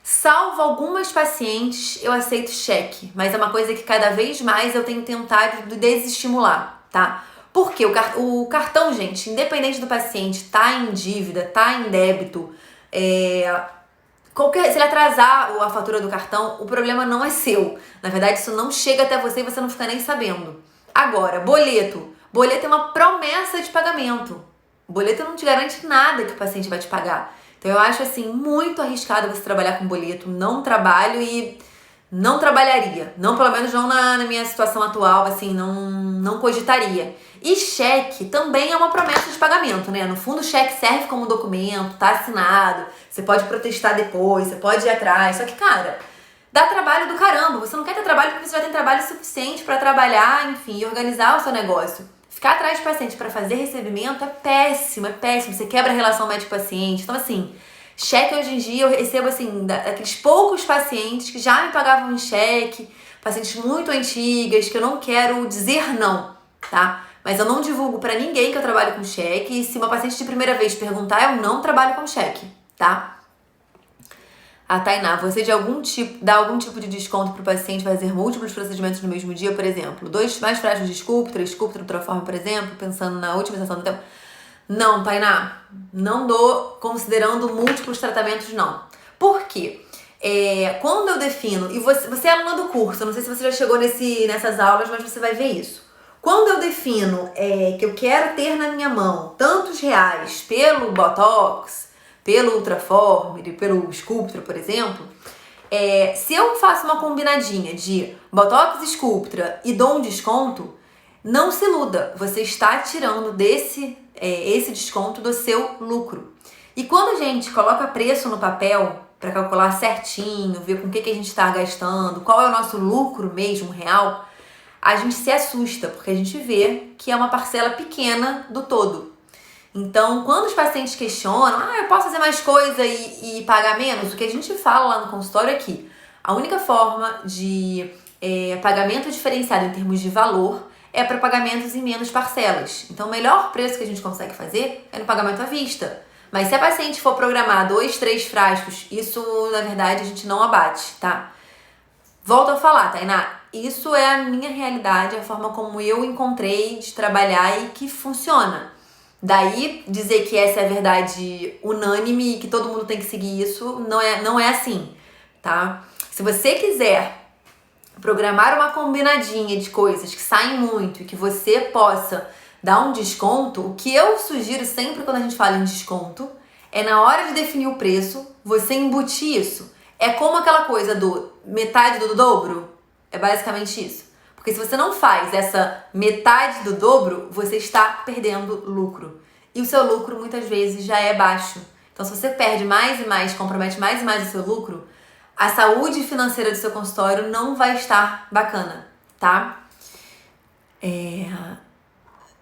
Salvo algumas pacientes, eu aceito cheque, mas é uma coisa que cada vez mais eu tenho tentado desestimular, tá? Porque o cartão, gente, independente do paciente tá em dívida, tá em débito, se ele atrasar a fatura do cartão, o problema não é seu. Na verdade, isso não chega até você e você não fica nem sabendo. Agora, boleto. Boleto é uma promessa de pagamento. Boleto não te garante nada que o paciente vai te pagar. Então eu acho assim muito arriscado você trabalhar com boleto. Não trabalho e não trabalharia. Não, pelo menos não na minha situação atual, assim, não cogitaria. E cheque também é uma promessa de pagamento, né? No fundo, o cheque serve como documento, tá assinado, você pode protestar depois, você pode ir atrás. Só que, cara, dá trabalho do caramba. Você não quer ter trabalho porque você já tem trabalho suficiente para trabalhar, enfim, e organizar o seu negócio. Ficar atrás de paciente para fazer recebimento é péssimo, é péssimo. Você quebra a relação médico-paciente. Então, assim, cheque hoje em dia eu recebo, assim, daqueles poucos pacientes que já me pagavam em cheque, pacientes muito antigas, que eu não quero dizer não, tá? Mas eu não divulgo pra ninguém que eu trabalho com cheque. E se uma paciente de primeira vez perguntar, eu não trabalho com cheque, tá? A Tainá, você dá algum tipo de desconto pro paciente fazer múltiplos procedimentos no mesmo dia, por exemplo? 2 mais frágeis de Sculptra, Ultraforma, por exemplo, pensando na otimização do tempo? Não, Tainá, não dou considerando múltiplos tratamentos, não. Por quê? Quando eu defino, e você é aluna do curso, eu não sei se você já chegou nessas aulas, mas você vai ver isso. Quando eu defino que eu quero ter na minha mão tantos reais pelo Botox, pelo Ultraform, pelo Sculptra, por exemplo, Se eu faço uma combinadinha de Botox, Sculptra e dou um desconto, não se iluda, você está tirando esse desconto do seu lucro. E quando a gente coloca preço no papel para calcular certinho, ver com o que a gente está gastando, qual é o nosso lucro mesmo real, a gente se assusta, porque a gente vê que é uma parcela pequena do todo. Então, quando os pacientes questionam, eu posso fazer mais coisa e pagar menos? O que a gente fala lá no consultório é que a única forma de pagamento diferenciado em termos de valor é para pagamentos em menos parcelas. Então, o melhor preço que a gente consegue fazer é no pagamento à vista. Mas se a paciente for programar 2, 3 frascos, isso, na verdade, a gente não abate, tá? Volto a falar, Tainá, isso é a minha realidade, a forma como eu encontrei de trabalhar e que funciona. Daí, dizer que essa é a verdade unânime e que todo mundo tem que seguir isso, não é assim, tá? Se você quiser programar uma combinadinha de coisas que saem muito e que você possa dar um desconto, o que eu sugiro sempre quando a gente fala em desconto é na hora de definir o preço, você embutir isso. É como aquela coisa do metade do dobro, é basicamente isso. Porque se você não faz essa metade do dobro, você está perdendo lucro. E o seu lucro muitas vezes já é baixo. Então se você perde mais e mais, compromete mais e mais o seu lucro, a saúde financeira do seu consultório não vai estar bacana, tá?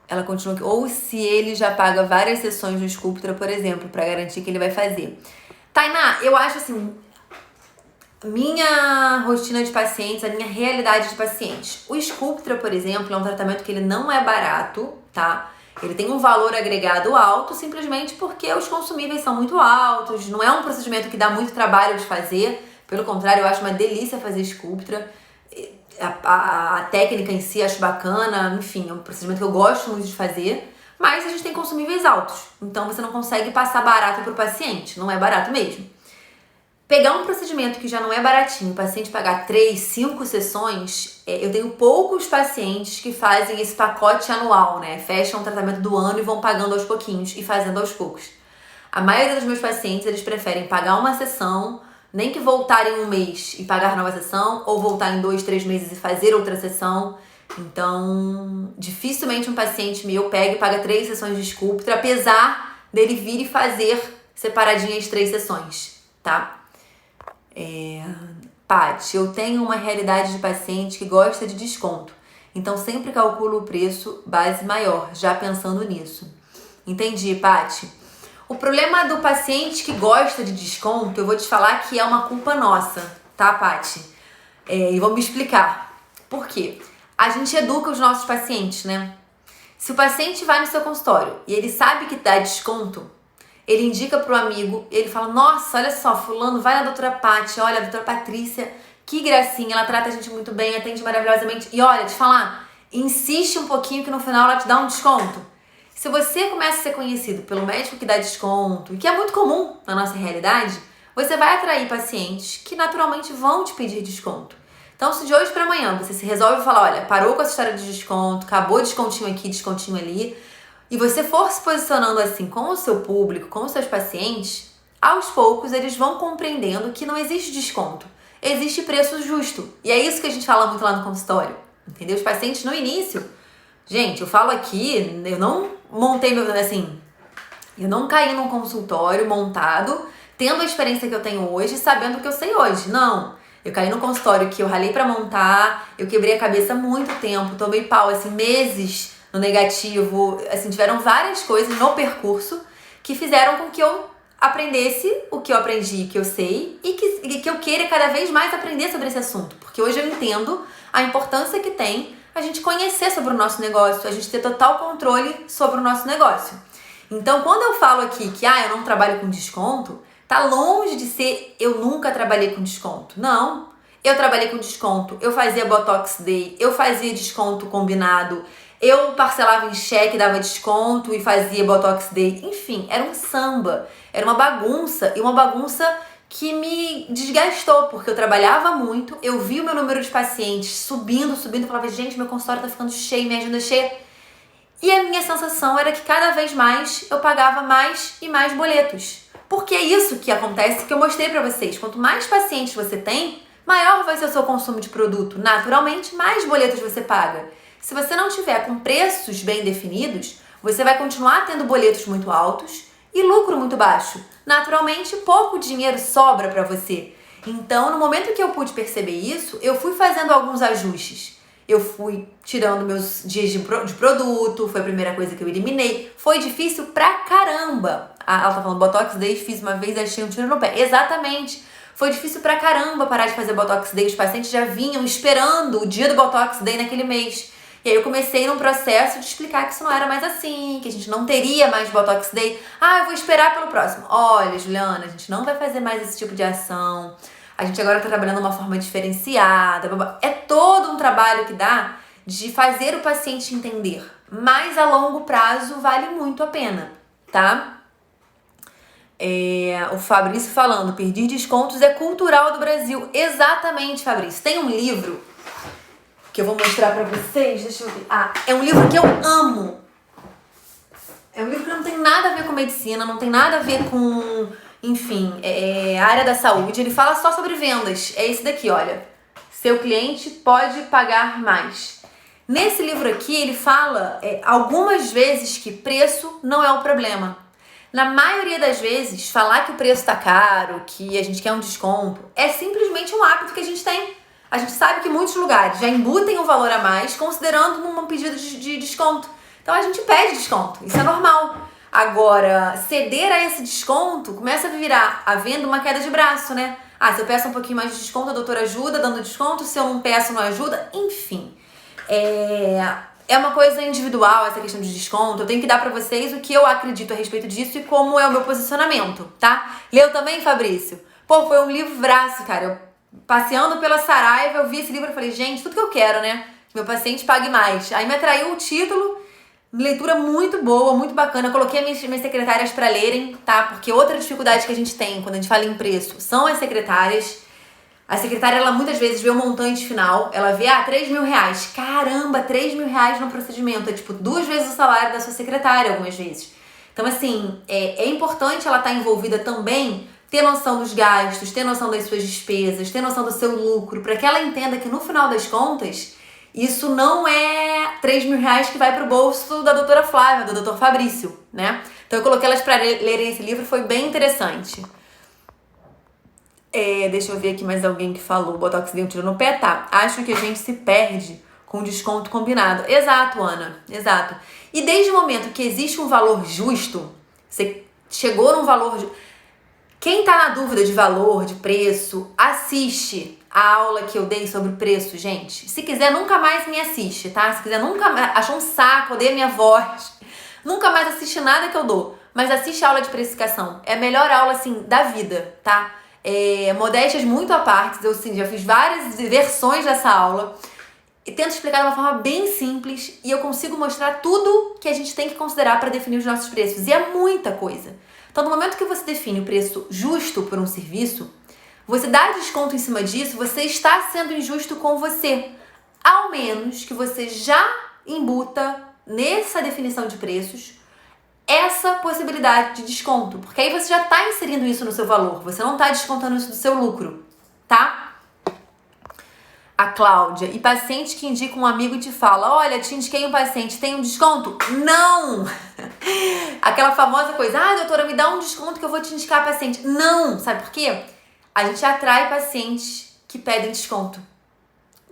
Ela continua aqui. Ou se ele já paga várias sessões do Sculptra, por exemplo, para garantir que ele vai fazer. Tainá, eu acho assim, minha rotina de pacientes, a minha realidade de pacientes. O Sculptra, por exemplo, é um tratamento que ele não é barato, tá? Ele tem um valor agregado alto simplesmente porque os consumíveis são muito altos, não é um procedimento que dá muito trabalho de fazer, pelo contrário, eu acho uma delícia fazer Sculptra. A técnica em si acho bacana, enfim, é um procedimento que eu gosto muito de fazer, mas a gente tem consumíveis altos, então você não consegue passar barato pro paciente, não é barato mesmo. Pegar um procedimento que já não é baratinho, o paciente pagar 3, 5 sessões, eu tenho poucos pacientes que fazem esse pacote anual, né? Fecham o tratamento do ano e vão pagando aos pouquinhos e fazendo aos poucos. A maioria dos meus pacientes, eles preferem pagar uma sessão, nem que voltarem um mês e pagar nova sessão, ou voltar em 2, 3 meses e fazer outra sessão. Então, dificilmente um paciente meu pega e paga 3 sessões de Sculptra, apesar dele vir e fazer separadinhas 3 sessões, tá? Paty, eu tenho uma realidade de paciente que gosta de desconto, então sempre calculo o preço base maior, já pensando nisso. Entendi, Paty. O problema do paciente que gosta de desconto, eu vou te falar que é uma culpa nossa, tá, Paty? E vou me explicar. Por quê? A gente educa os nossos pacientes, né? Se o paciente vai no seu consultório e ele sabe que dá desconto, ele indica pro amigo, ele fala, nossa, olha só, fulano, vai na doutora Paty, olha, a doutora Patrícia, que gracinha, ela trata a gente muito bem, atende maravilhosamente. E olha, te falar, insiste um pouquinho que no final ela te dá um desconto. Se você começa a ser conhecido pelo médico que dá desconto, e que é muito comum na nossa realidade, você vai atrair pacientes que naturalmente vão te pedir desconto. Então, se de hoje para amanhã você se resolve falar, olha, parou com essa história de desconto, acabou descontinho aqui, descontinho ali, e você for se posicionando assim com o seu público, com os seus pacientes, aos poucos eles vão compreendendo que não existe desconto, existe preço justo. E é isso que a gente fala muito lá no consultório, entendeu? Os pacientes no início, gente, eu falo aqui, eu não montei meu, assim, eu não caí num consultório montado, tendo a experiência que eu tenho hoje, sabendo o que eu sei hoje. Não, eu caí num consultório que eu ralei pra montar, eu quebrei a cabeça há muito tempo, tomei pau, assim, meses no negativo, assim, tiveram várias coisas no percurso que fizeram com que eu aprendesse o que eu aprendi, que eu sei, e que eu queira cada vez mais aprender sobre esse assunto, porque hoje eu entendo a importância que tem a gente conhecer sobre o nosso negócio, a gente ter total controle sobre o nosso negócio. Então, quando eu falo aqui que eu não trabalho com desconto, tá longe de ser eu nunca trabalhei com desconto. Não, eu trabalhei com desconto, eu fazia Botox Day, eu fazia desconto combinado, eu parcelava em cheque, dava desconto e fazia Botox Day. Enfim, era um samba, era uma bagunça, e uma bagunça que me desgastou, porque eu trabalhava muito, eu vi o meu número de pacientes subindo, eu falava, gente, meu consultório tá ficando cheio, minha agenda é cheia. E a minha sensação era que cada vez mais eu pagava mais e mais boletos. Porque é isso que acontece, que eu mostrei pra vocês. Quanto mais pacientes você tem, maior vai ser o seu consumo de produto. Naturalmente, mais boletos você paga. Se você não tiver com preços bem definidos, você vai continuar tendo boletos muito altos e lucro muito baixo. Naturalmente, pouco dinheiro sobra para você. Então, no momento que eu pude perceber isso, eu fui fazendo alguns ajustes. Eu fui tirando meus dias de produto, foi a primeira coisa que eu eliminei. Foi difícil pra caramba. Ela tá falando Botox Day, fiz uma vez, achei um tiro no pé. Exatamente. Foi difícil pra caramba parar de fazer Botox Day. Os pacientes já vinham esperando o dia do Botox Day naquele mês. E aí eu comecei num processo de explicar que isso não era mais assim, que a gente não teria mais Botox Day. Ah, eu vou esperar pelo próximo. Olha, Juliana, a gente não vai fazer mais esse tipo de ação. A gente agora tá trabalhando de uma forma diferenciada. É todo um trabalho que dá de fazer o paciente entender. Mas a longo prazo vale muito a pena, tá? O Fabrício falando, perder descontos é cultural do Brasil. Exatamente, Fabrício. Tem um livro que eu vou mostrar pra vocês. Deixa eu ver. É um livro que eu amo. É um livro que não tem nada a ver com medicina, não tem nada a ver com... Enfim, a área da saúde. Ele fala só sobre vendas. É esse daqui, olha. Seu cliente pode pagar mais. Nesse livro aqui, ele fala algumas vezes que preço não é o problema. Na maioria das vezes, falar que o preço tá caro, que a gente quer um desconto, é simplesmente um hábito que a gente tem. A gente sabe que muitos lugares já embutem um valor a mais, considerando um pedido de desconto. Então, a gente pede desconto. Isso é normal. Agora, ceder a esse desconto começa a virar a venda uma queda de braço, né? Se eu peço um pouquinho mais de desconto, a doutora ajuda dando desconto. Se eu não peço, não ajuda. Enfim, é uma coisa individual essa questão de desconto. Eu tenho que dar pra vocês o que eu acredito a respeito disso e como é o meu posicionamento, tá? Leu também, Fabrício? Pô, foi um livraço, cara. Eu, passeando pela Saraiva, eu vi esse livro e falei, gente, tudo que eu quero, né? Que meu paciente pague mais. Aí me atraiu o título... Leitura muito boa, muito bacana. Eu coloquei minhas secretárias para lerem, tá? Porque outra dificuldade que a gente tem quando a gente fala em preço são as secretárias. A secretária, ela muitas vezes vê o montante final, ela vê, 3 mil reais. Caramba, 3 mil reais no procedimento. É tipo 2 vezes o salário da sua secretária, algumas vezes. Então, assim, é importante ela estar envolvida também, ter noção dos gastos, ter noção das suas despesas, ter noção do seu lucro, para que ela entenda que no final das contas... Isso não é 3 mil reais que vai pro bolso da doutora Flávia, do doutor Fabrício, né? Então eu coloquei elas para lerem esse livro, foi bem interessante. Deixa eu ver aqui mais alguém que falou. Botox deu um tiro no pé, tá? Acho que a gente se perde com desconto combinado. Exato, Ana, exato. E desde o momento que existe um valor justo, você chegou num valor... Quem tá na dúvida de valor, de preço, assiste a aula que eu dei sobre preço, gente. Se quiser, nunca mais me assiste, tá? Se quiser, nunca mais... Achou um saco, odeia minha voz. Nunca mais assiste nada que eu dou. Mas assiste a aula de precificação. É a melhor aula, assim, da vida, tá? Modéstias muito à parte. Eu, assim, já fiz várias versões dessa aula. E tento explicar de uma forma bem simples. E eu consigo mostrar tudo que a gente tem que considerar para definir os nossos preços. E é muita coisa. Então, no momento que você define o preço justo por um serviço, você dá desconto em cima disso, você está sendo injusto com você. Ao menos que você já embuta nessa definição de preços essa possibilidade de desconto. Porque aí você já está inserindo isso no seu valor. Você não está descontando isso do seu lucro, tá? A Cláudia, e paciente que indica um amigo e te fala, olha, te indiquei um paciente, tem um desconto? Não! Aquela famosa coisa, doutora, me dá um desconto que eu vou te indicar paciente. Não! Sabe por quê? A gente atrai pacientes que pedem desconto.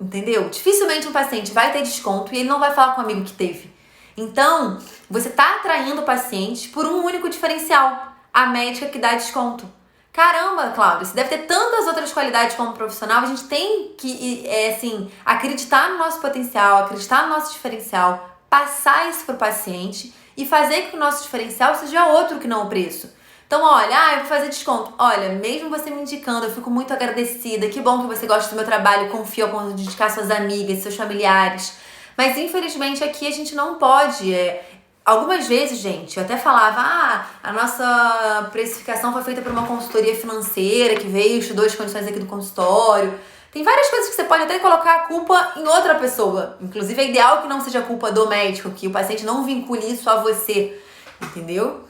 Entendeu? Dificilmente um paciente vai ter desconto e ele não vai falar com o amigo que teve. Então, você está atraindo pacientes por um único diferencial, a médica que dá desconto. Caramba, Cláudia, você deve ter tantas outras qualidades como profissional, a gente tem que, acreditar no nosso potencial, acreditar no nosso diferencial, passar isso para o paciente e fazer com que o nosso diferencial seja outro que não o preço. Então, olha, eu vou fazer desconto. Olha, mesmo você me indicando, eu fico muito agradecida, que bom que você gosta do meu trabalho, confia quando indicar suas amigas, seus familiares. Mas, infelizmente, aqui a gente não pode... Algumas vezes, gente, eu até falava, a nossa precificação foi feita por uma consultoria financeira que veio, estudou as condições aqui do consultório. Tem várias coisas que você pode até colocar a culpa em outra pessoa. Inclusive, é ideal que não seja culpa do médico, que o paciente não vincule isso a você, entendeu?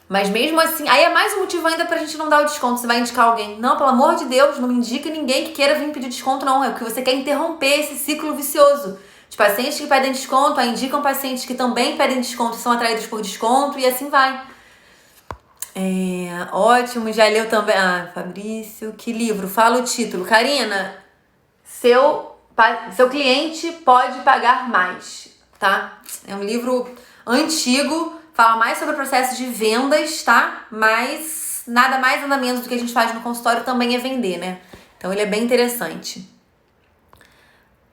Mas mesmo assim, aí é mais um motivo ainda pra gente não dar o desconto. Você vai indicar alguém. Não, pelo amor de Deus, não me indique ninguém que queira vir pedir desconto, não. É porque você quer interromper esse ciclo vicioso. De pacientes que pedem desconto, aí indicam pacientes que também pedem desconto e são atraídos por desconto, e assim vai. Ótimo, já leu também. Ah, Fabrício, que livro? Fala o título. Karina, seu cliente pode pagar mais, tá? É um livro antigo, fala mais sobre o processo de vendas, tá? Mas nada mais, nada menos do que a gente faz no consultório também é vender, né? Então ele é bem interessante.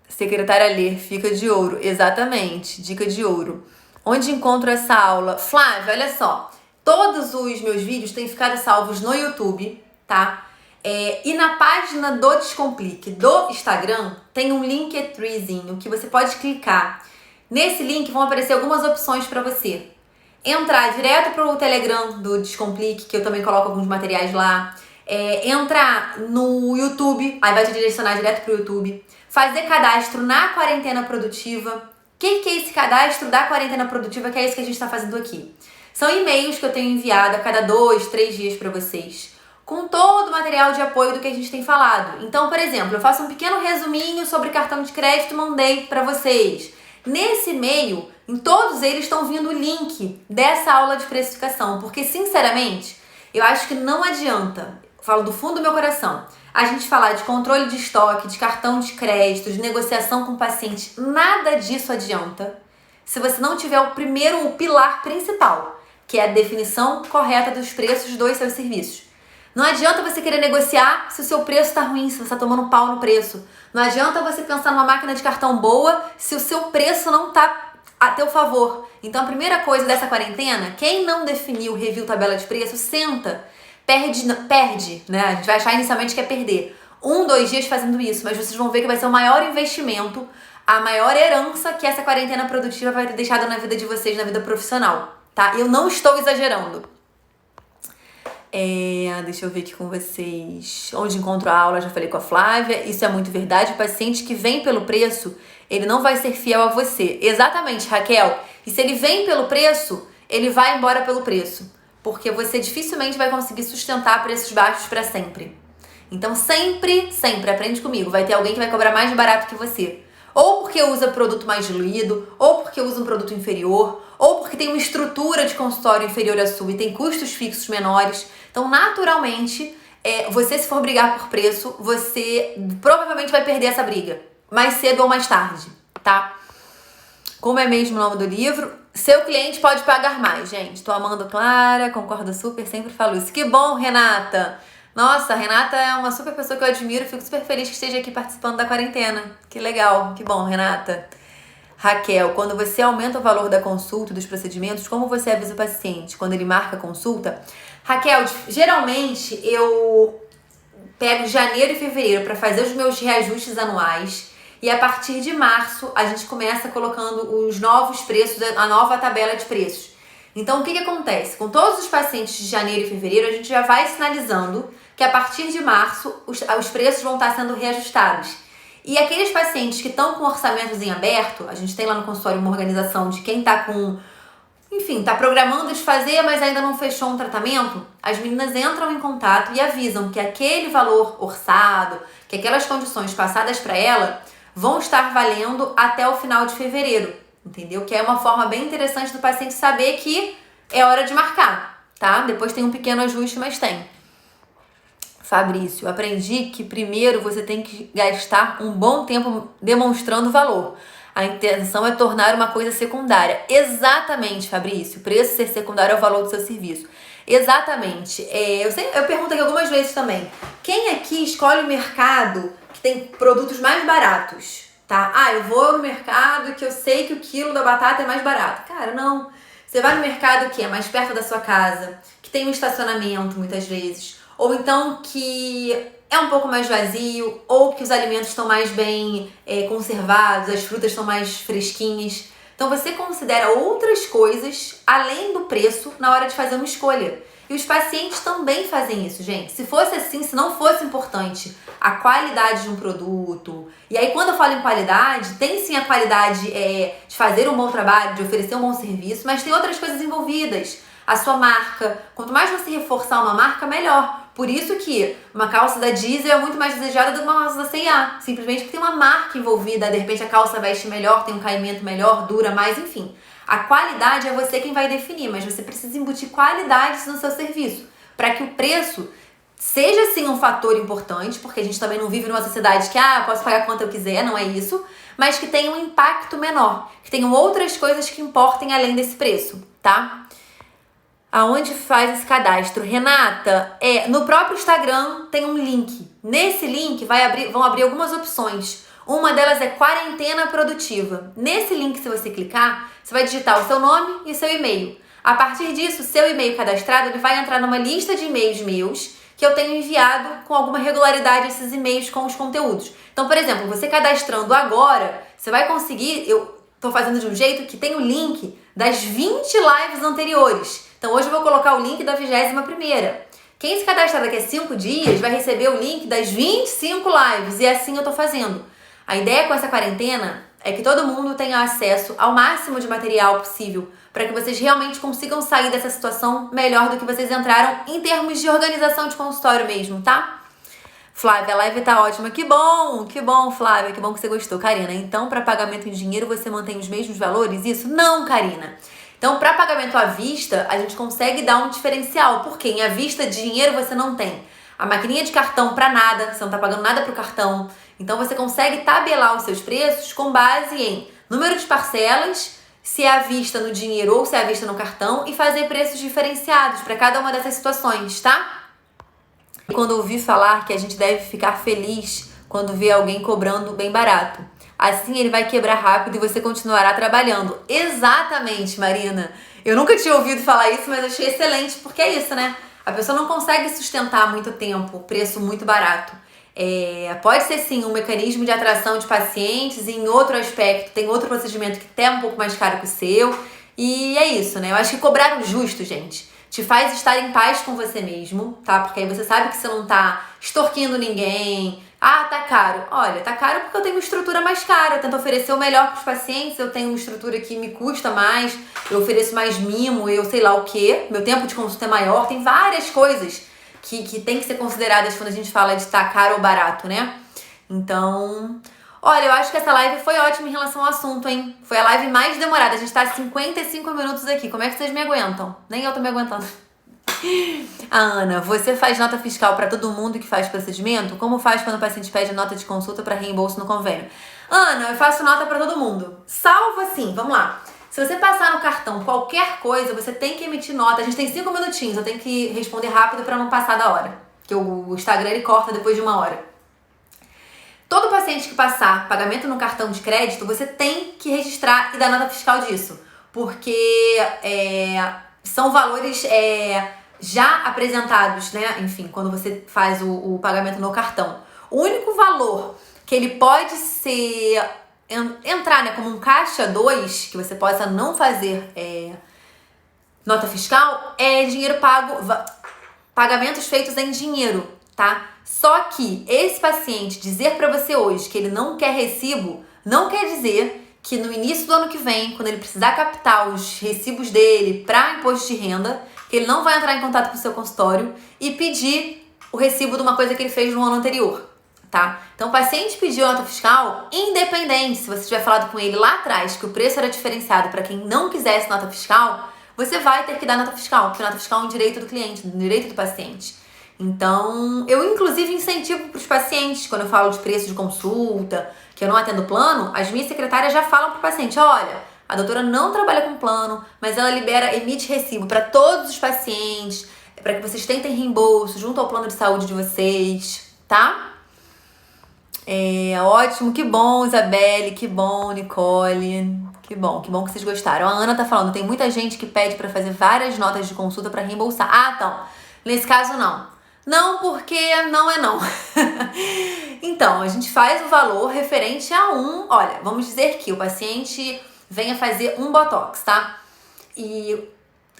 Secretária ler, fica de ouro. Exatamente, dica de ouro. Onde encontro essa aula? Flávia, olha só. Todos os meus vídeos têm ficado salvos no YouTube, tá? E na página do Descomplique do Instagram tem um Linktreezinho que você pode clicar. Nesse link vão aparecer algumas opções para você. Entrar direto pro Telegram do Descomplique, que eu também coloco alguns materiais lá. Entrar no YouTube, aí vai te direcionar direto pro YouTube. Fazer cadastro na quarentena produtiva. O que é esse cadastro da quarentena produtiva, que é isso que a gente está fazendo aqui? São e-mails que eu tenho enviado a cada 2, 3 dias para vocês, com todo o material de apoio do que a gente tem falado. Então, por exemplo, eu faço um pequeno resuminho sobre cartão de crédito e mandei para vocês. Nesse e-mail, em todos eles estão vindo o link dessa aula de precificação, porque, sinceramente, eu acho que não adianta, falo do fundo do meu coração, a gente falar de controle de estoque, de cartão de crédito, de negociação com o paciente, nada disso adianta se você não tiver o pilar principal, que é a definição correta dos preços dos seus serviços. Não adianta você querer negociar se o seu preço está ruim, se você está tomando pau no preço. Não adianta você pensar numa máquina de cartão boa se o seu preço não está a teu favor. Então a primeira coisa dessa quarentena, quem não definiu review tabela de preço, senta. Perde, né? A gente vai achar inicialmente que é perder 1, 2 dias fazendo isso, mas vocês vão ver que vai ser o maior investimento, a maior herança que essa quarentena produtiva vai ter deixado na vida de vocês, na vida profissional, tá? Eu não estou exagerando. Deixa eu ver aqui com vocês. Onde encontro a aula, já falei com a Flávia. Isso é muito verdade. O paciente que vem pelo preço, ele não vai ser fiel a você. Exatamente, Raquel. E se ele vem pelo preço, ele vai embora pelo preço. Porque você dificilmente vai conseguir sustentar preços baixos para sempre. Então sempre aprende comigo. Vai ter alguém que vai cobrar mais barato que você. Ou porque usa produto mais diluído, ou porque usa um produto inferior, ou porque tem uma estrutura de consultório inferior à sua e tem custos fixos menores. Então, naturalmente, você, se for brigar por preço, você provavelmente vai perder essa briga, mais cedo ou mais tarde, tá? Como é mesmo o nome do livro? Seu cliente pode pagar mais, gente. Tô amando Clara, concordo super, sempre falo isso. Que bom, Renata! Nossa, a Renata é uma super pessoa que eu admiro, fico super feliz que esteja aqui participando da quarentena. Que legal, que bom, Renata. Raquel, quando você aumenta o valor da consulta e dos procedimentos, como você avisa o paciente quando ele marca a consulta? Raquel, geralmente eu pego janeiro e fevereiro para fazer os meus reajustes anuais e a partir de março a gente começa colocando os novos preços, a nova tabela de preços. Então, o que acontece? Com todos os pacientes de janeiro e fevereiro, a gente já vai sinalizando que a partir de março os preços vão estar sendo reajustados. E aqueles pacientes que estão com orçamentos em aberto, a gente tem lá no consultório uma organização de quem está tá programando de fazer, mas ainda não fechou um tratamento, as meninas entram em contato e avisam que aquele valor orçado, que aquelas condições passadas para ela, vão estar valendo até o final de fevereiro. Entendeu? Que é uma forma bem interessante do paciente saber que é hora de marcar, tá? Depois tem um pequeno ajuste, mas tem. Fabrício, aprendi que primeiro você tem que gastar um bom tempo demonstrando valor. A intenção é tornar uma coisa secundária. Exatamente, Fabrício. O preço ser secundário é o valor do seu serviço. Exatamente. Eu pergunto aqui algumas vezes também. Quem aqui escolhe o mercado que tem produtos mais baratos? Tá? Eu vou no mercado que eu sei que o quilo da batata é mais barato. Cara, não. Você vai no mercado que é mais perto da sua casa, que tem um estacionamento muitas vezes, ou então que é um pouco mais vazio, ou que os alimentos estão mais bem conservados, as frutas estão mais fresquinhas. Então você considera outras coisas além do preço na hora de fazer uma escolha. E os pacientes também fazem isso, gente. Se fosse assim, se não fosse importante a qualidade de um produto, e aí quando eu falo em qualidade, tem sim a qualidade de fazer um bom trabalho, de oferecer um bom serviço, mas tem outras coisas envolvidas. A sua marca. Quanto mais você reforçar uma marca, melhor. Por isso que uma calça da Diesel é muito mais desejada do que uma calça da C&A. Simplesmente porque tem uma marca envolvida. De repente a calça veste melhor, tem um caimento melhor, dura mais, enfim. A qualidade é você quem vai definir, mas você precisa embutir qualidades no seu serviço. Para que o preço seja sim um fator importante, porque a gente também não vive numa sociedade que posso pagar quanto eu quiser, não é isso. Mas que tenha um impacto menor. Que tenham outras coisas que importem além desse preço, tá? Aonde faz esse cadastro? Renata, no próprio Instagram tem um link. Nesse link vão abrir algumas opções. Uma delas é quarentena produtiva. Nesse link, se você clicar, você vai digitar o seu nome e seu e-mail. A partir disso, o seu e-mail cadastrado ele vai entrar numa lista de e-mails meus que eu tenho enviado com alguma regularidade esses e-mails com os conteúdos. Então, por exemplo, você cadastrando agora, você vai conseguir... Eu tô fazendo de um jeito que tem o link das 20 lives anteriores. Então hoje eu vou colocar o link da 21ª. Quem se cadastrar daqui a 5 dias vai receber o link das 25 lives. E assim eu tô fazendo. A ideia com essa quarentena é que todo mundo tenha acesso ao máximo de material possível para que vocês realmente consigam sair dessa situação melhor do que vocês entraram em termos de organização de consultório mesmo, tá? Flávia, a live tá ótima. Que bom, Flávia, que bom que você gostou. Karina, então para pagamento em dinheiro você mantém os mesmos valores? Isso? Não, Karina. Então, para pagamento à vista, a gente consegue dar um diferencial, porque em à vista de dinheiro você não tem a maquininha de cartão para nada, você não está pagando nada para o cartão. Então, você consegue tabelar os seus preços com base em número de parcelas, se é à vista no dinheiro ou se é à vista no cartão, e fazer preços diferenciados para cada uma dessas situações, tá? Quando eu ouvi falar que a gente deve ficar feliz quando vê alguém cobrando bem barato. Assim ele vai quebrar rápido e você continuará trabalhando. Exatamente, Marina. Eu nunca tinha ouvido falar isso, mas achei excelente, porque é isso, né? A pessoa não consegue sustentar muito tempo, preço muito barato. Pode ser sim um mecanismo de atração de pacientes, e em outro aspecto tem outro procedimento que até é um pouco mais caro que o seu. E é isso, né? Eu acho que cobrar o justo, gente, te faz estar em paz com você mesmo, tá? Porque aí você sabe que você não tá extorquindo ninguém. Tá caro. Olha, tá caro porque eu tenho uma estrutura mais cara. Eu tento oferecer o melhor para os pacientes, eu tenho uma estrutura que me custa mais, eu ofereço mais mimo, eu sei lá o quê. Meu tempo de consulta é maior. Tem várias coisas que tem que ser consideradas quando a gente fala de tá caro ou barato, né? Então, olha, eu acho que essa live foi ótima em relação ao assunto, hein? Foi a live mais demorada. A gente tá há 55 minutos aqui. Como é que vocês me aguentam? Nem eu tô me aguentando. A Ana, você faz nota fiscal para todo mundo que faz procedimento? Como faz quando o paciente pede nota de consulta para reembolso no convênio? Ana, eu faço nota para todo mundo. Salvo assim, vamos lá. Se você passar no cartão qualquer coisa, você tem que emitir nota. A gente tem 5 minutinhos, eu tenho que responder rápido para não passar da hora. Porque o Instagram ele corta depois de 1 hora. Todo paciente que passar pagamento no cartão de crédito, você tem que registrar e dar nota fiscal disso. Porque são valores... já apresentados, né? Enfim, quando você faz o pagamento no cartão. O único valor que ele pode ser entrar, né, como um caixa 2, que você possa não fazer nota fiscal, é dinheiro pago, pagamentos feitos em dinheiro, tá? Só que esse paciente dizer pra você hoje que ele não quer recibo, não quer dizer que no início do ano que vem, quando ele precisar captar os recibos dele para imposto de renda, que ele não vai entrar em contato com o seu consultório e pedir o recibo de uma coisa que ele fez no ano anterior, tá? Então, o paciente pediu nota fiscal, independente se você tiver falado com ele lá atrás que o preço era diferenciado para quem não quisesse nota fiscal, você vai ter que dar nota fiscal, porque nota fiscal é um direito do cliente, um direito do paciente. Então, eu inclusive incentivo para os pacientes, quando eu falo de preço de consulta, que eu não atendo plano, as minhas secretárias já falam para o paciente, olha, a doutora não trabalha com plano, mas ela emite recibo para todos os pacientes, para que vocês tentem reembolso junto ao plano de saúde de vocês, tá? Ótimo, que bom, Isabelle, que bom, Nicole, que bom que vocês gostaram. A Ana tá falando, tem muita gente que pede para fazer várias notas de consulta para reembolsar. Então, nesse caso não. Não, porque não é não. Então, a gente faz o valor referente a olha, vamos dizer que o paciente venha fazer um botox, tá? E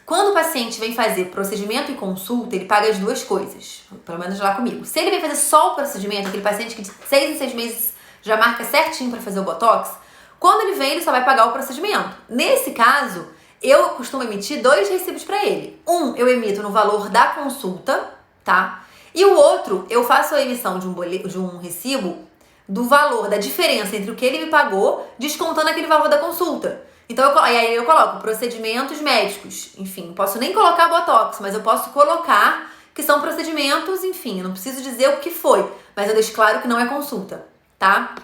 Quando o paciente vem fazer procedimento e consulta, ele paga as duas coisas, pelo menos lá comigo. Se ele vem fazer só o procedimento, aquele paciente que de 6 em 6 meses já marca certinho para fazer o Botox, quando ele vem, ele só vai pagar o procedimento. Nesse caso, eu costumo emitir 2 recibos para ele. Um, eu emito no valor da consulta, tá? E o outro, eu faço a emissão de um recibo do valor, da diferença entre o que ele me pagou, descontando aquele valor da consulta. Então, aí eu coloco procedimentos médicos. Enfim, não posso nem colocar Botox, mas eu posso colocar que são procedimentos, enfim, eu não preciso dizer o que foi, mas eu deixo claro que não é consulta, tá?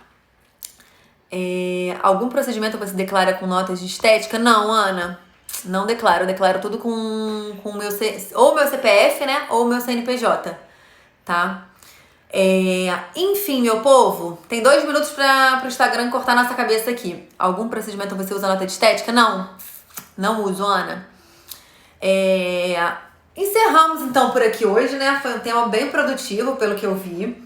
Algum procedimento você declara com notas de estética? Não, Ana, não declaro. Eu declaro tudo com o meu CPF, né? Ou meu CNPJ, tá? Enfim, meu povo, tem 2 minutos para o Instagram cortar nossa cabeça aqui. Algum procedimento você usa nota de estética? Não uso, Ana. Encerramos então por aqui hoje, né? Foi um tema bem produtivo, pelo que eu vi.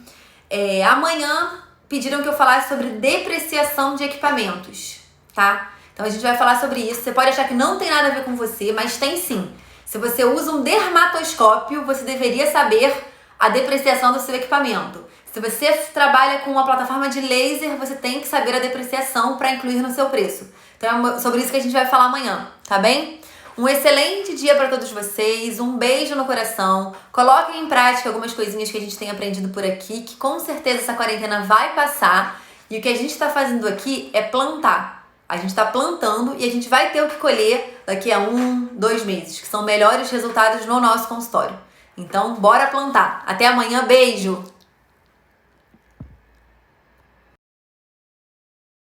Amanhã pediram que eu falasse sobre depreciação de equipamentos, tá? Então a gente vai falar sobre isso. Você pode achar que não tem nada a ver com você, mas tem sim. Se você usa um dermatoscópio, você deveria saber a depreciação do seu equipamento. Se você trabalha com uma plataforma de laser, você tem que saber a depreciação para incluir no seu preço. Então é sobre isso que a gente vai falar amanhã, tá bem? Um excelente dia para todos vocês, um beijo no coração. Coloquem em prática algumas coisinhas que a gente tem aprendido por aqui, que com certeza essa quarentena vai passar. E o que a gente está fazendo aqui é plantar. A gente está plantando e a gente vai ter o que colher daqui a 1, 2 meses, que são melhores resultados no nosso consultório. Então, bora plantar. Até amanhã, beijo!